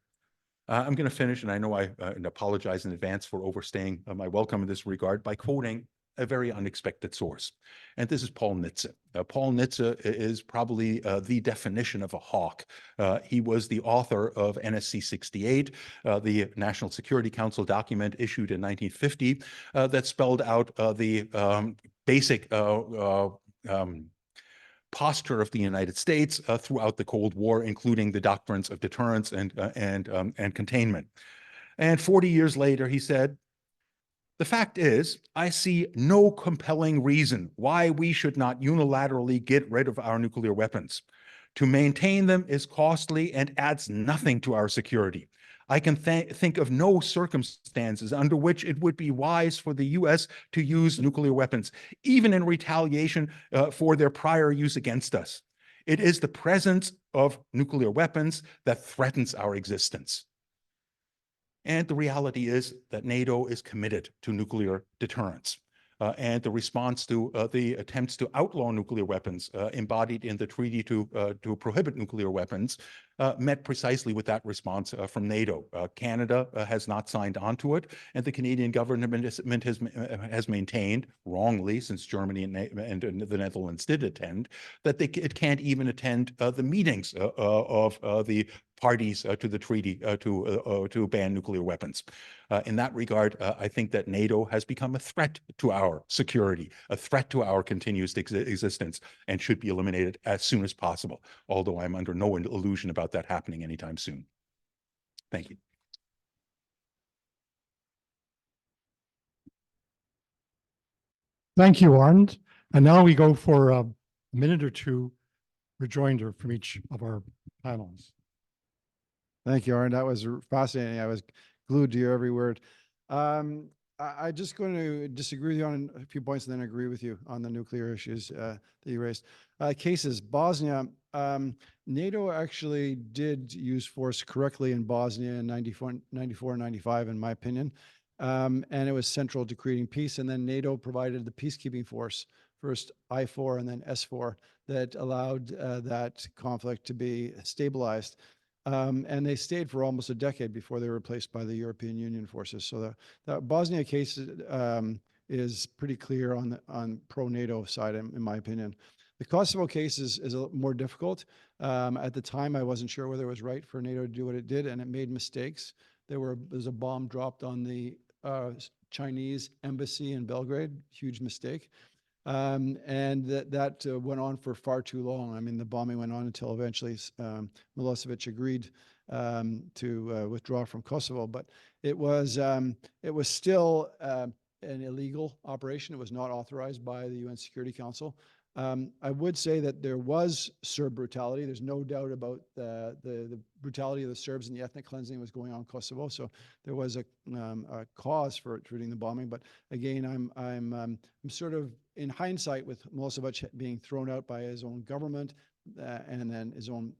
I'm going to finish, and I know I apologize in advance for overstaying my welcome in this regard, by quoting a very unexpected source. And this is Paul Nitze. Paul Nitze is probably the definition of a hawk. He was the author of NSC 68, the National Security Council document issued in 1950 that spelled out the basic posture of the United States throughout the Cold War, including the doctrines of deterrence and containment. And 40 years later, he said, "The fact is, I see no compelling reason why we should not unilaterally get rid of our nuclear weapons. To maintain them is costly and adds nothing to our security. I can think of no circumstances under which it would be wise for the U.S. to use nuclear weapons, even in retaliation for their prior use against us. It is the presence of nuclear weapons that threatens our existence." And the reality is that NATO is committed to nuclear deterrence. And the response to the attempts to outlaw nuclear weapons embodied in the treaty to prohibit nuclear weapons met precisely with that response from NATO. Canada has not signed on to it, and the Canadian government has maintained, wrongly, since Germany and the Netherlands did attend, that it can't even attend the meetings of the parties to the treaty to ban nuclear weapons. In that regard, I think that NATO has become a threat to our security, a threat to our continuous existence, and should be eliminated as soon as possible, although I'm under no illusion about that happening anytime soon. Thank you. Thank you, Arnd. And now we go for a minute or two rejoinder from each of our panelists. Thank you, Arnd. That was fascinating. I was glued to your every word. I just going to disagree with you on a few points and then agree with you on the nuclear issues that you raised. Cases, Bosnia, NATO actually did use force correctly in Bosnia in 94, 95, in my opinion. And it was central to creating peace. And then NATO provided the peacekeeping force, first I4 and then S4, that allowed that conflict to be stabilized. And they stayed for almost a decade before they were replaced by the European Union forces. So the Bosnia case is pretty clear on pro-NATO side, in my opinion. The Kosovo case is a little more difficult. At the time, I wasn't sure whether it was right for NATO to do what it did, and it made mistakes. There's a bomb dropped on the Chinese embassy in Belgrade, huge mistake. And that went on for far too long. I mean, the bombing went on until eventually Milosevic agreed to withdraw from Kosovo. But it was still an illegal operation. It was not authorized by the UN Security Council. I would say that there was Serb brutality. There's no doubt about the brutality of the Serbs and the ethnic cleansing that was going on in Kosovo. So there was a cause for treating the bombing. But again, I'm sort of in hindsight with Milosevic being thrown out by his own government and then his own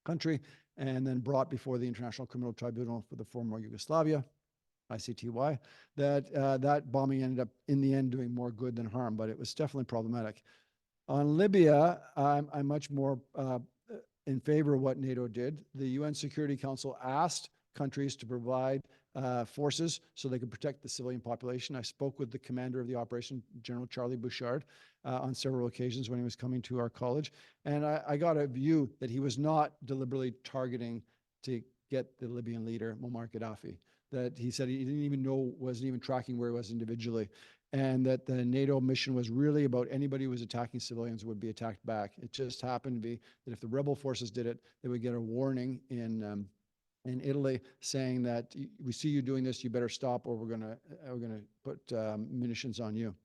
country, and then brought before the International Criminal Tribunal for the former Yugoslavia, ICTY, that bombing ended up in the end doing more good than harm, but it was definitely problematic. On Libya, I'm much more in favor of what NATO did. The UN Security Council asked countries to provide forces so they could protect the civilian population. I spoke with the commander of the operation, General Charlie Bouchard, on several occasions when he was coming to our college. And I got a view that he was not deliberately targeting to get the Libyan leader, Muammar Gaddafi. That he said he didn't even know, wasn't even tracking where he was individually. And that the NATO mission was really about anybody who was attacking civilians would be attacked back. It just happened to be that if the rebel forces did it, they would get a warning in Italy saying that we see you doing this, you better stop, or we're gonna put munitions on you.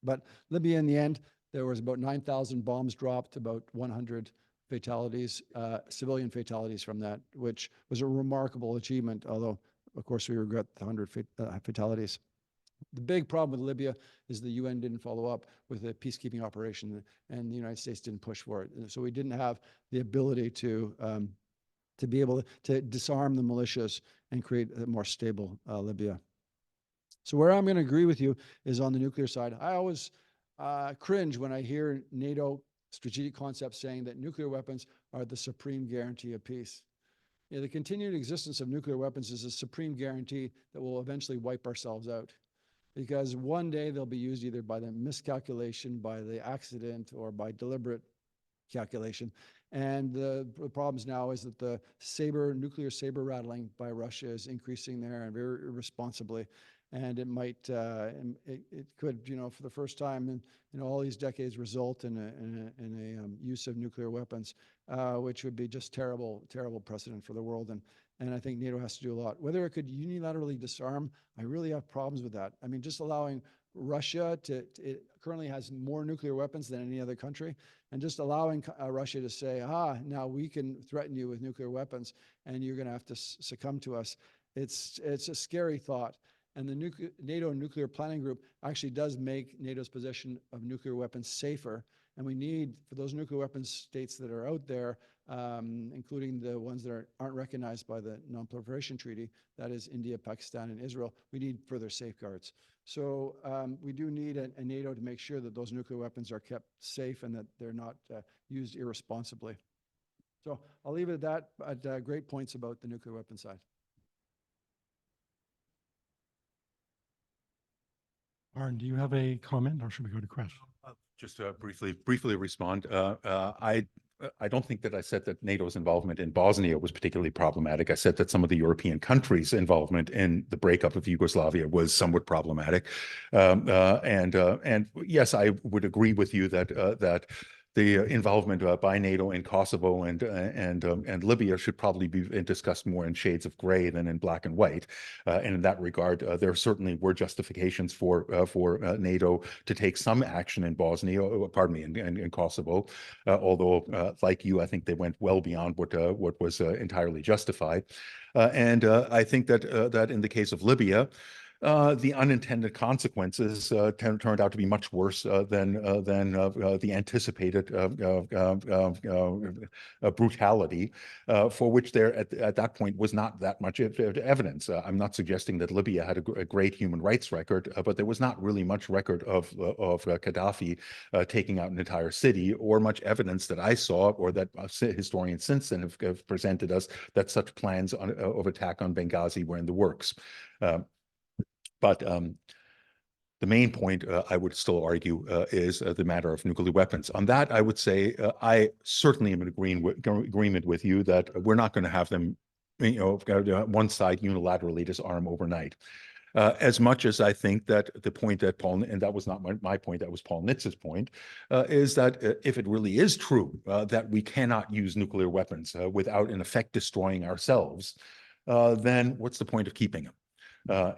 But Libya, in the end, there was about 9,000 bombs dropped, about 100 fatalities, civilian fatalities from that, which was a remarkable achievement, although, of course, we regret the 100 fatalities. The big problem with Libya is the UN didn't follow up with a peacekeeping operation, and the United States didn't push for it. So we didn't have the ability to be able to disarm the militias and create a more stable Libya. So where I'm going to agree with you is on the nuclear side. I always cringe when I hear NATO strategic concepts saying that nuclear weapons are the supreme guarantee of peace. You know, the continued existence of nuclear weapons is a supreme guarantee that we'll eventually wipe ourselves out. Because one day they'll be used either by the miscalculation, by the accident, or by deliberate calculation. And the problems now is that the nuclear saber rattling by Russia is increasing there, and very irresponsibly. And it might, it could, you know, for the first time in all these decades, result in a use of nuclear weapons, which would be just terrible precedent for the world. And I think NATO has to do a lot. Whether it could unilaterally disarm, I really have problems with that. I mean, just allowing Russia it currently has more nuclear weapons than any other country, and just allowing Russia to say, now we can threaten you with nuclear weapons, and you're going to have to succumb to us. It's a scary thought. And the NATO Nuclear Planning Group actually does make NATO's possession of nuclear weapons safer. And we need, for those nuclear weapons states that are out there, including the ones that aren't recognized by the Non-Proliferation Treaty, that is India, Pakistan, and Israel, we need further safeguards. So we do need a NATO to make sure that those nuclear weapons are kept safe and that they're not used irresponsibly. So I'll leave it at that, but great points about the nuclear weapon side. Arnd, do you have a comment, or should we go to questions? Just briefly respond. I I don't think that I said that NATO's involvement in Bosnia was particularly problematic. I said that some of the European countries' involvement in the breakup of Yugoslavia was somewhat problematic. And yes, I would agree with you that the involvement by NATO in Kosovo and Libya should probably be discussed more in shades of gray than in black and white. And in that regard, there certainly were justifications for NATO to take some action in Bosnia, pardon me, in Kosovo. Although, like you, I think they went well beyond what was entirely justified. And I think that in the case of Libya, the unintended consequences turned out to be much worse than the anticipated brutality, for which there at that point was not that much evidence. I'm not suggesting that Libya had a great human rights record, but there was not really much record of Gaddafi taking out an entire city, or much evidence that I saw, or that historians since then have presented us, that such plans of attack on Benghazi were in the works. But the main point, I would still argue, is the matter of nuclear weapons. On that, I would say I certainly am in agreement with you that we're not going to have them, one side unilaterally disarm overnight. As much as I think that the point that Paul, and that was not my point, that was Paul Nitz's point, is that if it really is true that we cannot use nuclear weapons without in effect destroying ourselves, then what's the point of keeping them? I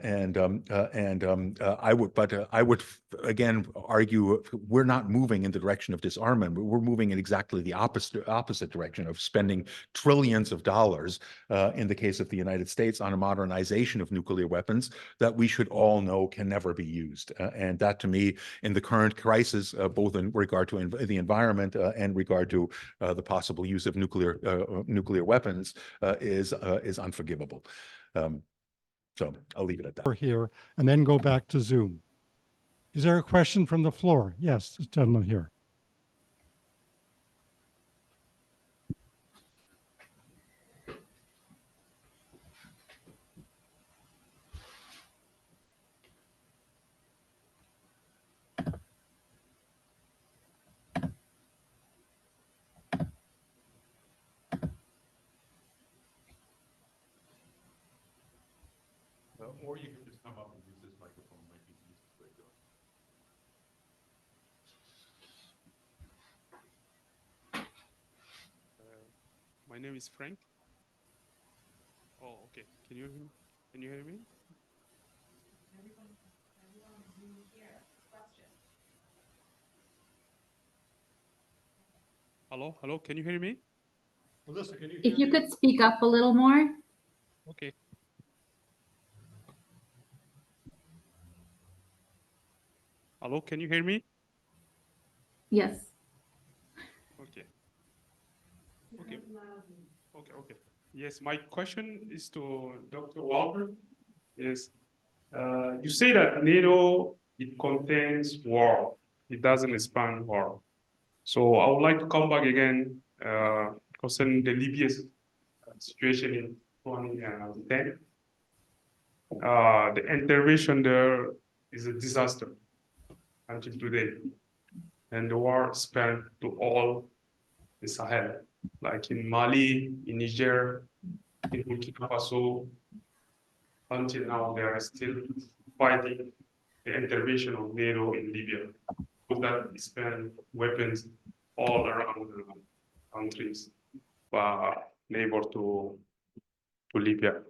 would again argue we're not moving in the direction of disarmament. We're moving in exactly the opposite direction of spending trillions of dollars in the case of the United States on a modernization of nuclear weapons that we should all know can never be used. And that, to me, in the current crisis, both in regard to the environment and regard to the possible use of nuclear weapons, is unforgivable. So I'll leave it at that. Here, and then go back to Zoom. Is there a question from the floor? Yes, this gentleman here. Or you can just come up and use this microphone, might be the easiest way to do it. My name is Frank. Oh, okay. Can you hear me? Can you hear me? Hello, hello. Can you hear me? Melissa, can you If you could speak up a little more. Okay. Hello, can you hear me? Yes. Okay. Okay. Okay, okay. Yes, my question is to Dr. Walker. Is you say that NATO, it contains war. It doesn't expand war. So I would like to come back again concerning the Libya situation in 2010. The intervention there is a disaster until today. And the war spread to all the Sahel, like in Mali, in Niger, in Burkina Faso. Until now, they are still fighting the intervention of NATO in Libya. With that, spend weapons all around the countries, neighbor to Libya.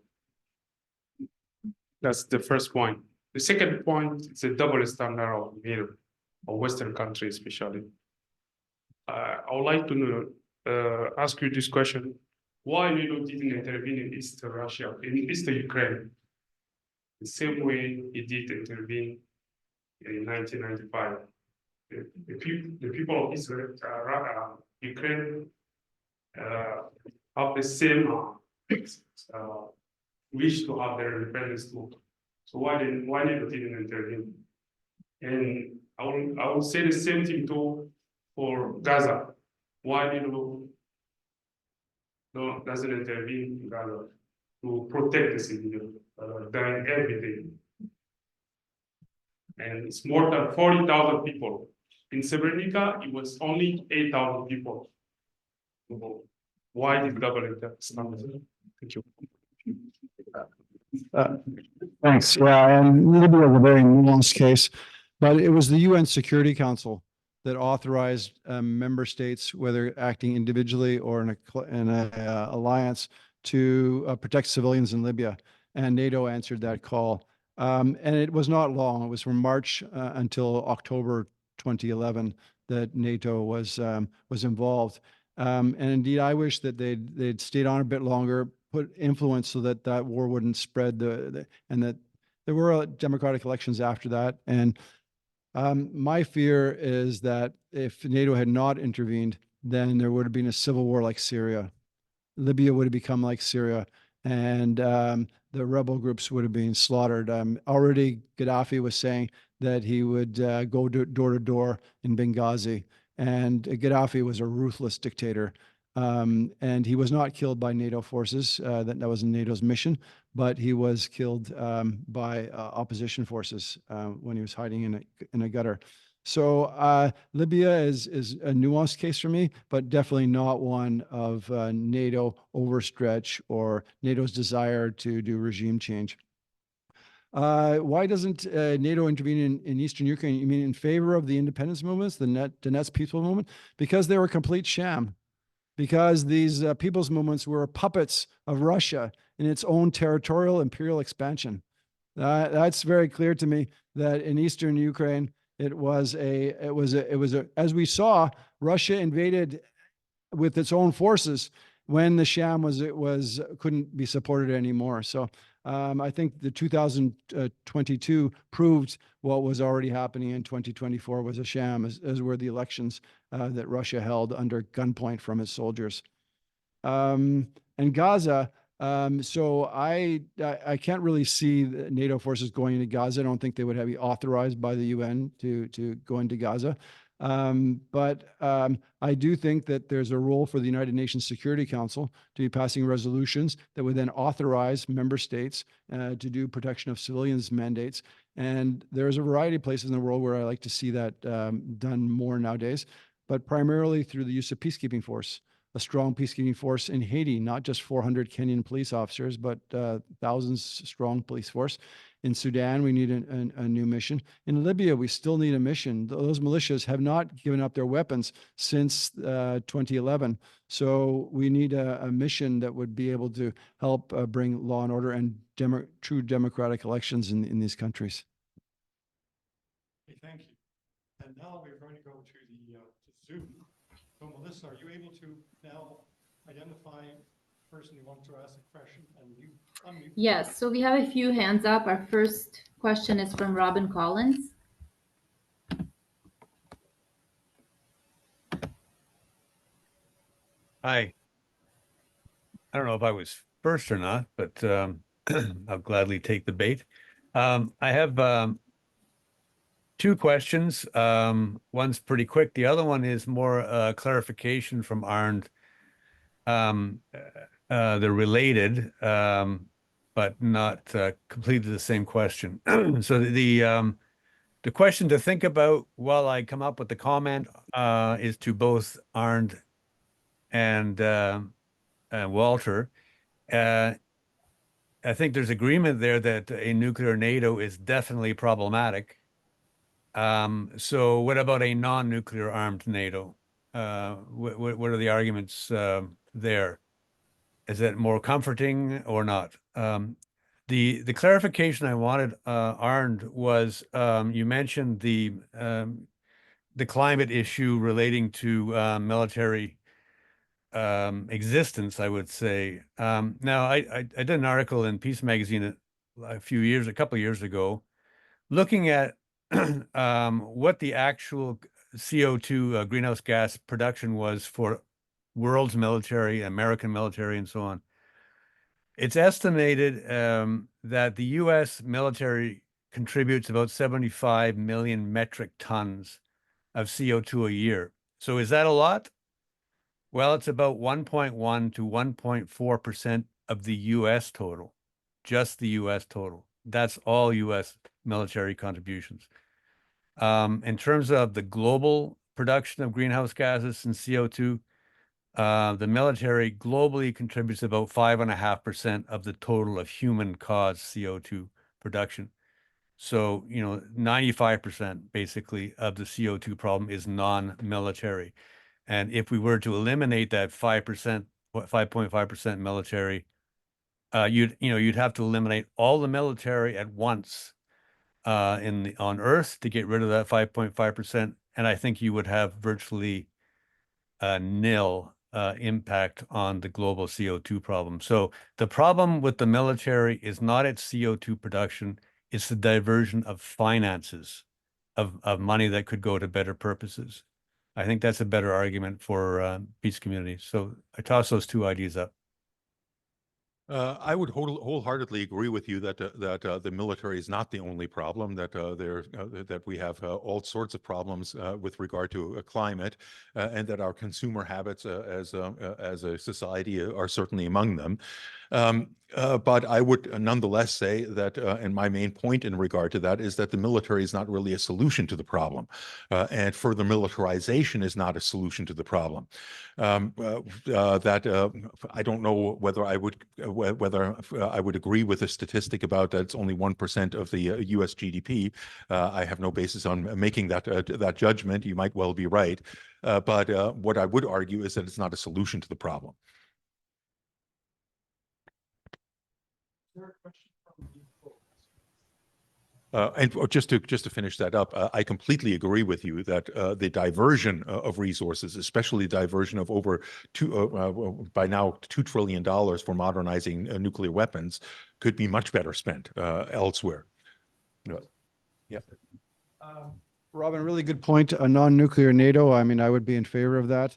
That's the first point. The second point is a double standard of NATO, of Western countries especially. I would like to ask you this question. Why NATO didn't intervene in East Russia, in East Ukraine, the same way it did intervene in 1995? The people of Israel, Ukraine have the same wish to have their independence too. So why NATO didn't intervene? And I will say the same thing too for Gaza. Why NATO doesn't intervene in Gaza to protect the civilians dying every day? And it's more than 40,000 people. In Srebrenica, it was only 8,000 people. Why this double standard? Thank you. Thanks. Yeah, and Libya is a very nuanced case, but it was the UN Security Council that authorized member states, whether acting individually or in a alliance, to protect civilians in Libya. And NATO answered that call. And it was not long. It was from March until October 2011 that NATO was involved. And indeed, I wish that they'd stayed on a bit longer, put influence so that that war wouldn't spread and that there were democratic elections after that. And my fear is that if NATO had not intervened, then there would have been a civil war like Syria. Libya would have become like Syria, and the rebel groups would have been slaughtered. Already Gaddafi was saying that he would go door to door in Benghazi, and Gaddafi was a ruthless dictator. And he was not killed by NATO forces. That was NATO's mission, but he was killed by opposition forces when he was hiding in a gutter. So Libya is a nuanced case for me, but definitely not one of NATO overstretch or NATO's desire to do regime change. Why doesn't NATO intervene in Eastern Ukraine? You mean in favor of the independence movements, the Donetsk peaceful movement? Because they were a complete sham. Because these people's movements were puppets of Russia in its own territorial imperial expansion. That's very clear to me that in Eastern Ukraine, as we saw, Russia invaded with its own forces when the sham couldn't be supported anymore. So I think the 2022 proved what was already happening in 2024 was a sham, as were the elections that Russia held under gunpoint from its soldiers. And Gaza, so I can't really see the NATO forces going into Gaza. I don't think they would be authorized by the UN to go into Gaza. But I do think that there's a role for the United Nations Security Council to be passing resolutions that would then authorize member states to do protection of civilians mandates. And there's a variety of places in the world where I like to see that done more nowadays, but primarily through the use of peacekeeping force. A strong peacekeeping force in Haiti, not just 400 Kenyan police officers, but thousands strong police force. In Sudan, we need a new mission. In Libya, we still need a mission. Those militias have not given up their weapons since 2011. So we need a mission that would be able to help bring law and order and true democratic elections in these countries. Okay, thank you. And now we're going to go to the to Zoom. So Melissa, are you able to now identify the person who wants to ask a question? And you unmute. Yes, so we have a few hands up. Our first question is from Robin Collins. Hi. I don't know if I was first or not, but I'll gladly take the bait. I have two questions. One's pretty quick. The other one is more clarification from Arnd. They're related, but not completely the same question. So the question to think about while I come up with the comment is to both Arnd and Walter. I think there's agreement there that a nuclear NATO is definitely problematic. So what about a non-nuclear armed NATO? What are the arguments there? Is it more comforting or not? The clarification I wanted, Arnd, was you mentioned the climate issue relating to military existence, I would say. Now, I did an article in Peace Magazine a couple of years ago, looking at what the actual CO2 greenhouse gas production was for world's military, American military, and so on. It's estimated that the U.S. military contributes about 75 million metric tons of CO2 a year. So is that a lot? Well, it's about 1.1 to 1.4% of the U.S. total, just the U.S. total. That's all U.S. military contributions. In terms of the global production of greenhouse gases and CO2, the military globally contributes about 5.5% of the total of human-caused CO2 production. So, 95% basically of the CO2 problem is non-military. And if we were to eliminate that 5%, 5.5% military, you'd have to eliminate all the military at once on Earth to get rid of that 5.5%. And I think you would have virtually nil impact on the global CO2 problem. So the problem with the military is not its CO2 production, it's the diversion of finances, of money that could go to better purposes. I think that's a better argument for peace communities. So I toss those two ideas up. I would wholeheartedly agree with you that the military is not the only problem. That we have all sorts of problems with regard to climate, and that our consumer habits as a society are certainly among them. But I would nonetheless say that, and my main point in regard to that is that the military is not really a solution to the problem, and further militarization is not a solution to the problem. I don't know whether I would agree with the statistic about that it's only 1% of the U.S. GDP. I have no basis on making that judgment. You might well be right, but what I would argue is that it's not a solution to the problem. Is there a question from the floor? And just to finish that up, I completely agree with you that the diversion of resources, especially diversion of over by now $2 trillion for modernizing nuclear weapons, could be much better spent elsewhere. Yeah. Robin, really good point. A non-nuclear NATO. I mean, I would be in favor of that.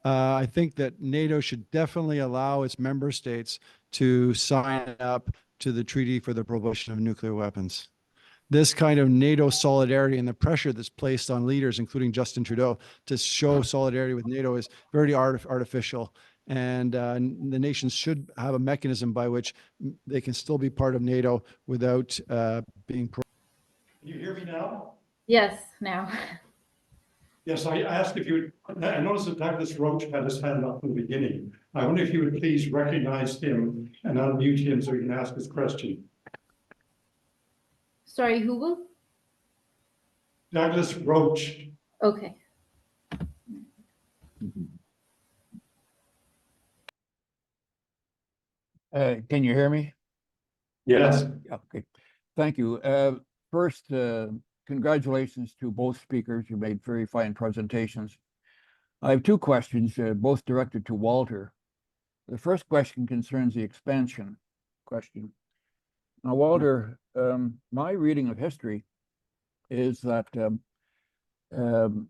I think that NATO should definitely allow its member states to sign up to the Treaty for the Prohibition of Nuclear Weapons. This kind of NATO solidarity and the pressure that's placed on leaders, including Justin Trudeau, to show solidarity with NATO is very artificial. And the nations should have a mechanism by which they can still be part of NATO without being. Can you hear me now? Yes, now. Yes, I asked if you would, I noticed that Douglas Roach had his hand up in the beginning. I wonder if you would please recognize him and unmute him so he can ask his question. Sorry, who will? Douglas Roach. Okay. Can you hear me? Yes. Okay, thank you. First, congratulations to both speakers. You made very fine presentations. I have two questions, both directed to Walter. The first question concerns the expansion question. Now, Walter, my reading of history is that the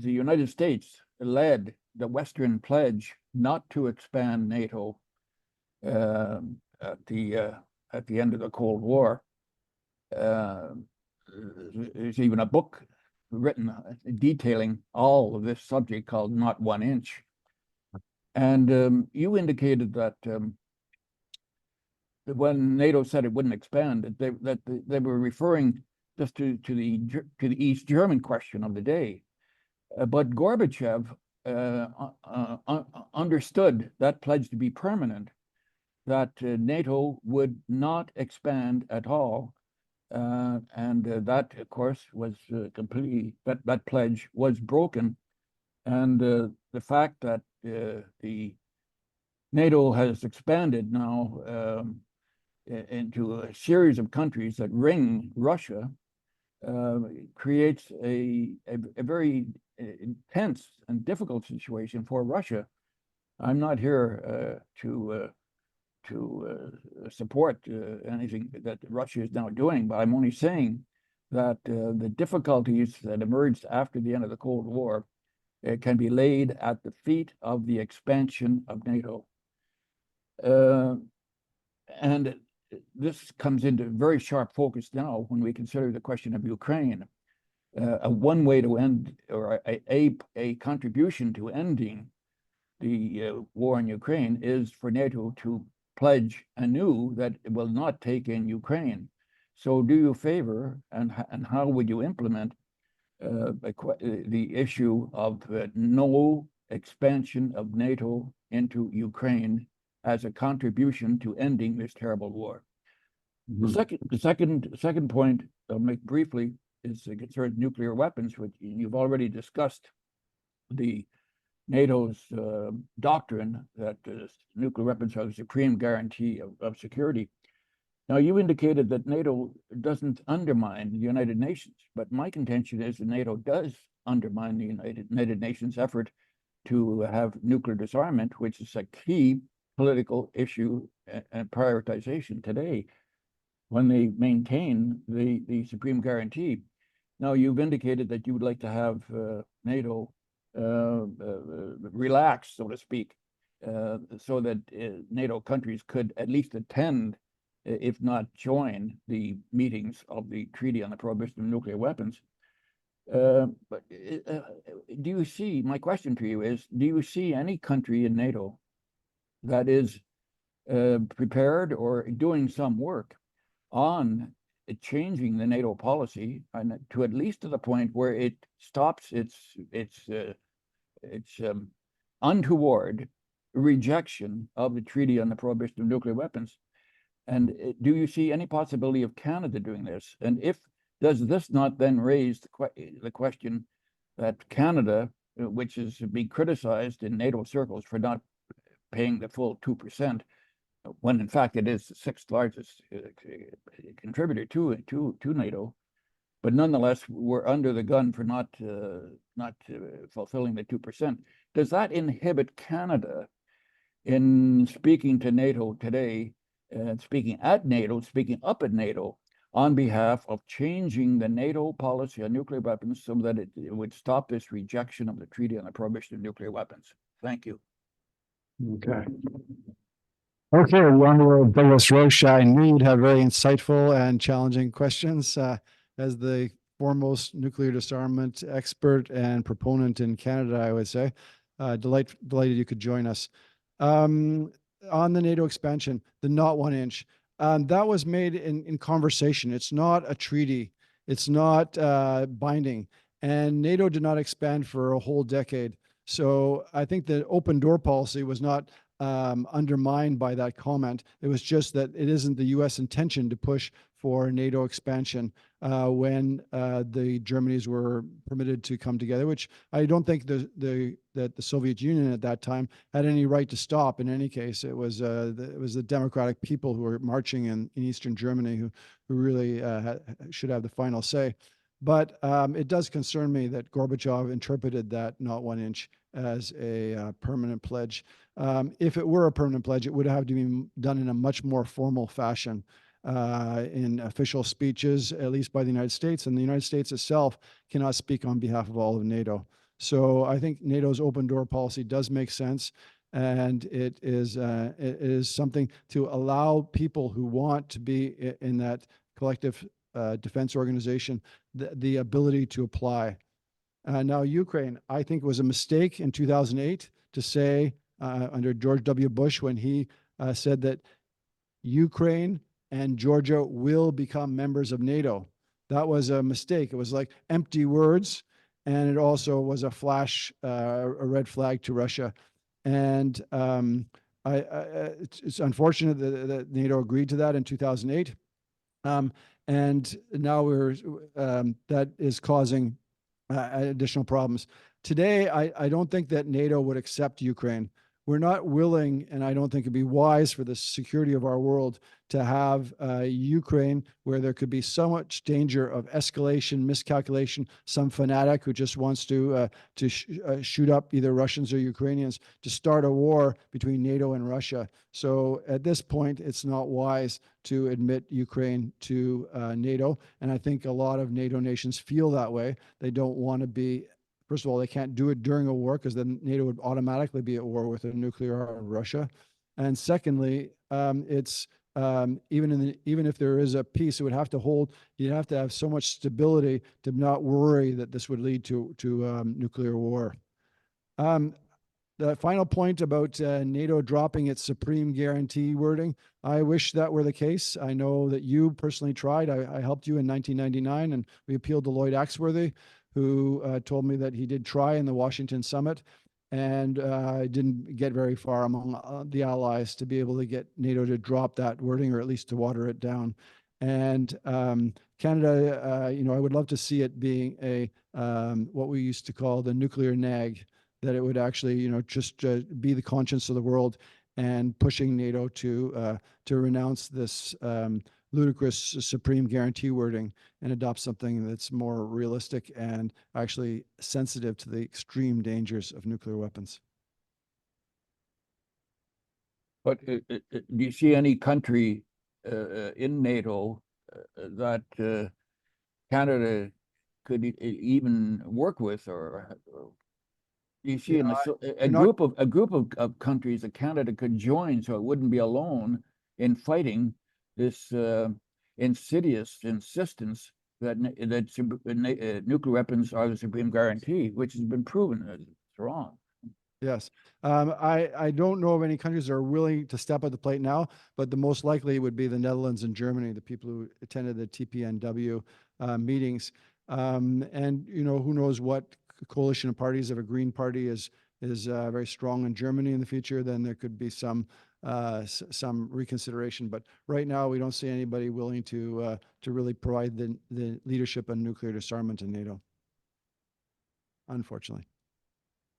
United States led the Western pledge not to expand NATO at the end of the Cold War. There's even a book written detailing all of this subject called Not 1 Inch. And you indicated that when NATO said it wouldn't expand, that they were referring just to the East German question of the day. But Gorbachev understood that pledge to be permanent, that NATO would not expand at all. And that, of course, was completely, that pledge was broken. And the fact that the NATO has expanded now into a series of countries that ring Russia creates a very intense and difficult situation for Russia. I'm not here to support anything that Russia is now doing, but I'm only saying that the difficulties that emerged after the end of the Cold War can be laid at the feet of the expansion of NATO. And this comes into very sharp focus now when we consider the question of Ukraine. One way to end, or a contribution to ending the war in Ukraine is for NATO to pledge anew that it will not take in Ukraine. So do you favor, and how would you implement the issue of no expansion of NATO into Ukraine as a contribution to ending this terrible war. The second point I'll make briefly is concerns nuclear weapons, which you've already discussed. The NATO's doctrine that nuclear weapons are the supreme guarantee of security. Now, you indicated that NATO doesn't undermine the United Nations, but my contention is that NATO does undermine the United Nations' effort to have nuclear disarmament, which is a key political issue and prioritization today when they maintain the supreme guarantee. Now, you've indicated that you would like to have NATO relax, so to speak, so that NATO countries could at least attend, if not join, the meetings of the Treaty on the Prohibition of Nuclear Weapons. But do you see, my question to you is, do you see any country in NATO that is prepared or doing some work on changing the NATO policy, and to at least to the point where it stops its untoward rejection of the Treaty on the Prohibition of Nuclear Weapons? And do you see any possibility of Canada doing this? And if does this not then raise the question that Canada, which is being criticized in NATO circles for not paying the full 2%, when in fact it is the sixth largest contributor to NATO, but nonetheless we're under the gun for not fulfilling the 2%. Does that inhibit Canada in speaking to NATO today, speaking at NATO, speaking up at NATO on behalf of changing the NATO policy on nuclear weapons so that it would stop this rejection of the Treaty on the Prohibition of Nuclear Weapons? Thank you. Okay. Okay, Honorable Douglas Roche, I knew you'd have very insightful and challenging questions. As the foremost nuclear disarmament expert and proponent in Canada, I would say, delighted you could join us. On the NATO expansion, the not 1 inch, that was made in conversation. It's not a treaty. It's not binding. And NATO did not expand for a whole decade. So I think the open door policy was not undermined by that comment. It was just that it isn't the U.S. intention to push for NATO expansion when the Germanys were permitted to come together, which I don't think that the Soviet Union at that time had any right to stop. In any case, it was the democratic people who were marching in Eastern Germany who really should have the final say. But it does concern me that Gorbachev interpreted that not 1 inch as a permanent pledge. If it were a permanent pledge, it would have to be done in a much more formal fashion in official speeches, at least by the United States. And the United States itself cannot speak on behalf of all of NATO. So I think NATO's open door policy does make sense. And it is something to allow people who want to be in that collective defense organization the ability to apply. Now, Ukraine, I think was a mistake in 2008 to say under George W. Bush when he said that Ukraine and Georgia will become members of NATO. That was a mistake. It was like empty words, and it also was a red flag to Russia. And it's unfortunate that NATO agreed to that in 2008. And now that is causing additional problems. Today, I don't think that NATO would accept Ukraine. We're not willing, and I don't think it'd be wise for the security of our world to have Ukraine where there could be so much danger of escalation, miscalculation, some fanatic who just wants to shoot up either Russians or Ukrainians to start a war between NATO and Russia. So at this point, it's not wise to admit Ukraine to NATO. And I think a lot of NATO nations feel that way. They don't want to be. First of all, they can't do it during a war because then NATO would automatically be at war with a nuclear arm of Russia. And secondly, it's even if there is a peace, it would have to hold. You'd have to have so much stability to not worry that this would lead to nuclear war. The final point about NATO dropping its supreme guarantee wording, I wish that were the case. I know that you personally tried. I helped you in 1999, and we appealed to Lloyd Axworthy, who told me that he did try in the Washington summit. and didn't get very far among the allies to be able to get NATO to drop that wording, or at least to water it down. And Canada, you know, I would love to see it being a what we used to call the nuclear nag, that it would actually, you know, just be the conscience of the world and pushing NATO to renounce this ludicrous supreme guarantee wording and adopt something that's more realistic and actually sensitive to the extreme dangers of nuclear weapons. But do you see any country in NATO that Canada could even work with, or do you see Yeah, a not- group of countries that Canada could join, so it wouldn't be alone in fighting this insidious insistence that nuclear weapons are the supreme guarantee, which has been proven as it's wrong? Yes. I don't know of any countries that are willing to step up the plate now, but the most likely would be the Netherlands and Germany, the people who attended the TPNW meetings. And, you know, who knows what coalition of parties. If a Green Party is very strong in Germany in the future, then there could be some reconsideration. But right now, we don't see anybody willing to really provide the leadership on nuclear disarmament in NATO, unfortunately.